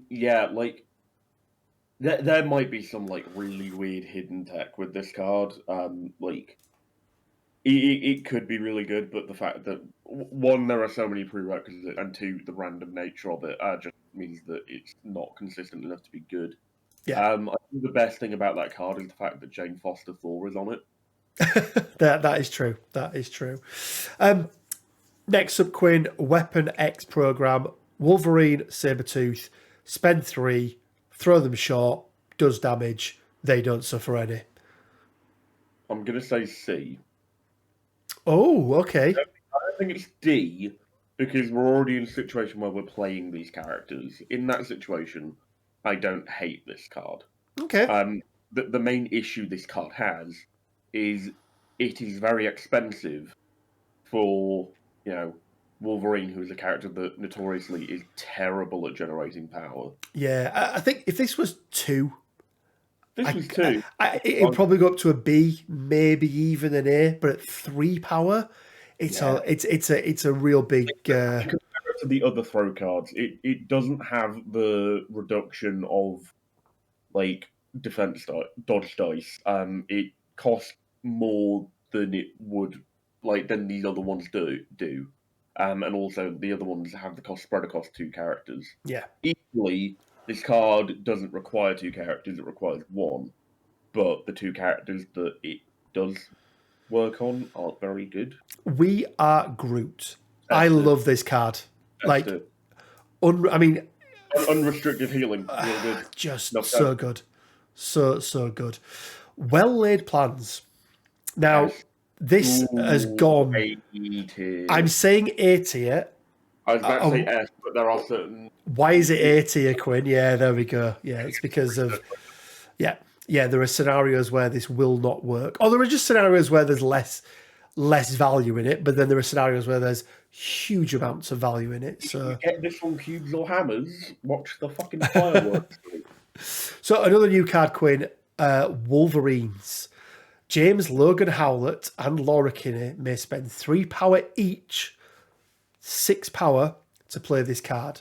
Yeah, like, there might be some, like, really weird hidden tech with this card. Like, it could be really good, but the fact that, one, there are so many prerequisites, and 2, the random nature of it just means that it's not consistent enough to be good. Yeah. I think the best thing about that card is the fact that Jane Foster Thor is on it. That is true. That is true. Next up, Quinn, Weapon X program. Wolverine, Sabretooth, spend 3, throw them short, does damage, they don't suffer any. I'm going to say C. Oh, okay. I don't think it's D, because we're already in a situation where we're playing these characters. In that situation, I don't hate this card. Okay. The main issue this card has is it is very expensive for, Wolverine, who is a character that notoriously is terrible at generating power. Yeah, I think if this was 2, This was 2. It'd probably go up to a B, maybe even an A. But at 3 power, it's a real big. Compared to the other throw cards, it doesn't have the reduction of, like, defense dodge dice. It costs more than it would, like, than these other ones do. And also the other ones have the cost spread across 2 characters. Yeah. Equally, this card doesn't require 2 characters; it requires 1. But the 2 characters that it does work on aren't very good. We Are Groot. I love this card. Like, Unrestricted Healing, really good. Just so good. So good. Well laid plans. Now, this has gone. A-tier. I'm saying A tier. I was about to say S, but there are certain. Why is it A tier, Quinn? Yeah, there we go. Yeah, it's because of. Yeah, there are scenarios where this will not work. Or there are just scenarios where there's less value in it, but then there are scenarios where there's huge amounts of value in it. So if you get this on cubes or hammers, watch the fucking fireworks. So another new card, Quinn, Wolverines. James Logan Howlett and Laura Kinney may spend 3 power each, 6 power, to play this card.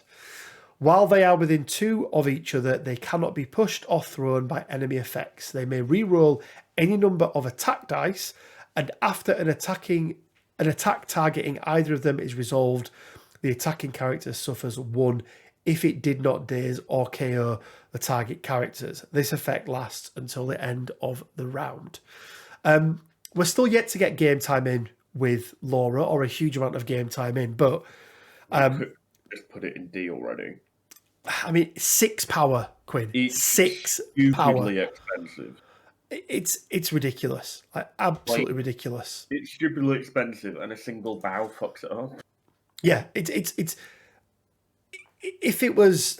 While they are within 2 of each other, they cannot be pushed or thrown by enemy effects. They may re-roll any number of attack dice, and after an attack targeting either of them is resolved, the attacking character suffers 1 if it did not daze or KO the target characters. This effect lasts until the end of the round. We're still yet to get game time in with Laura, or a huge amount of game time in, but just put it in D already. I mean, 6 power, Quinn. It's 6 power. Stupidly expensive. It's ridiculous. Like, absolutely ridiculous. It's stupidly expensive, and a single bow fucks it up. Yeah, it's if it was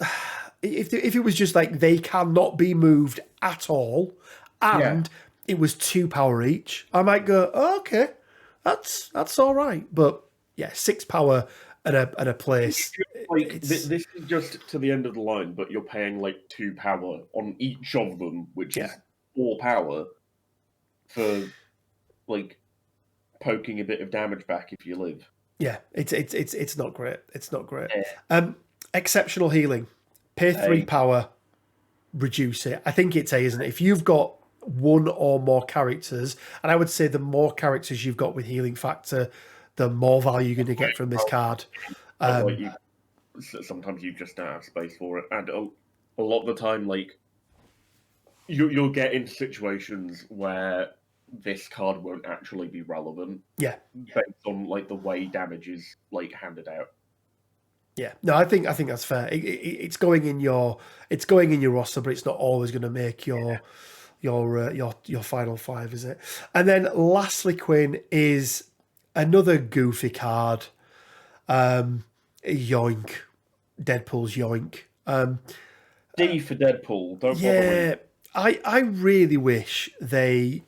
just like they cannot be moved at all, and it was 2 power each, I might go, oh, okay, that's all right. But yeah, 6 power and a place. This is just to the end of the line, but you're paying like 2 power on each of them, which is 4 power for like poking a bit of damage back if you live. Yeah, it's not great. It's not great. Exceptional healing. Pay 3 power, reduce it. I think it's A, isn't it? If you've got 1 or more characters, and I would say the more characters you've got with healing factor, the more value you're going to get from this card. Sometimes you just don't have space for it, and a lot of the time, like you'll get into situations where this card won't actually be relevant. Yeah, based on like the way damage is like handed out. Yeah, no, I think that's fair. It's going in your roster, but it's not always going to make your final 5, is it? And then lastly, Quinn, is another goofy card. Yoink, Deadpool's Yoink. D for Deadpool. Don't yeah, I really wish they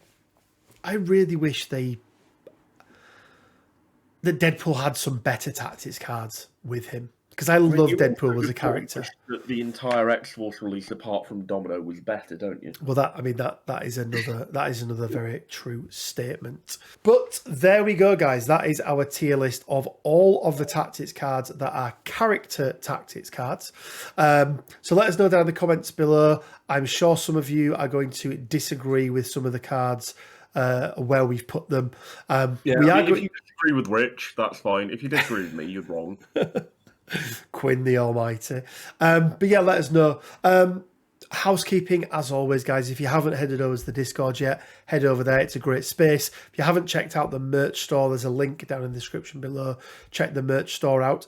that Deadpool had some better tactics cards with him. Because I love Deadpool as a character. The entire X-Force release, apart from Domino, was better, don't you? Well, that is another very true statement. But there we go, guys. That is our tier list of all of the tactics cards that are character tactics cards. So let us know down in the comments below. I'm sure some of you are going to disagree with some of the cards where we've put them. If you disagree with Rich, that's fine. If you disagree with me, you're wrong. Quinn the Almighty. But yeah, let us know. Housekeeping, as always, guys, if you haven't headed over to the Discord yet, head over there. It's a great space. If you haven't checked out the merch store, there's a link down in the description below. Check the merch store out.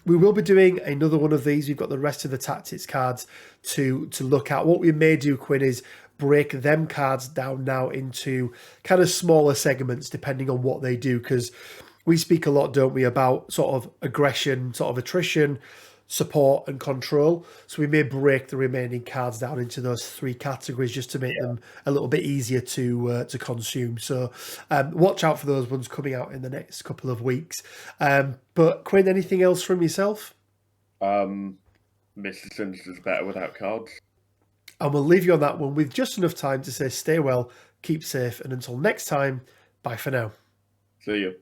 We will be doing another one of these. We've got the rest of the tactics cards to look at. What we may do, Quinn, is break them cards down now into kind of smaller segments depending on what they do, because we speak a lot, don't we, about sort of aggression, sort of attrition, support and control. So we may break the remaining cards down into those three categories just to make them a little bit easier to consume. So watch out for those ones coming out in the next couple of weeks. But Quinn, anything else from yourself? Mr. Sims is better without cards. And we'll leave you on that one with just enough time to say stay well, keep safe, and until next time, bye for now. See you.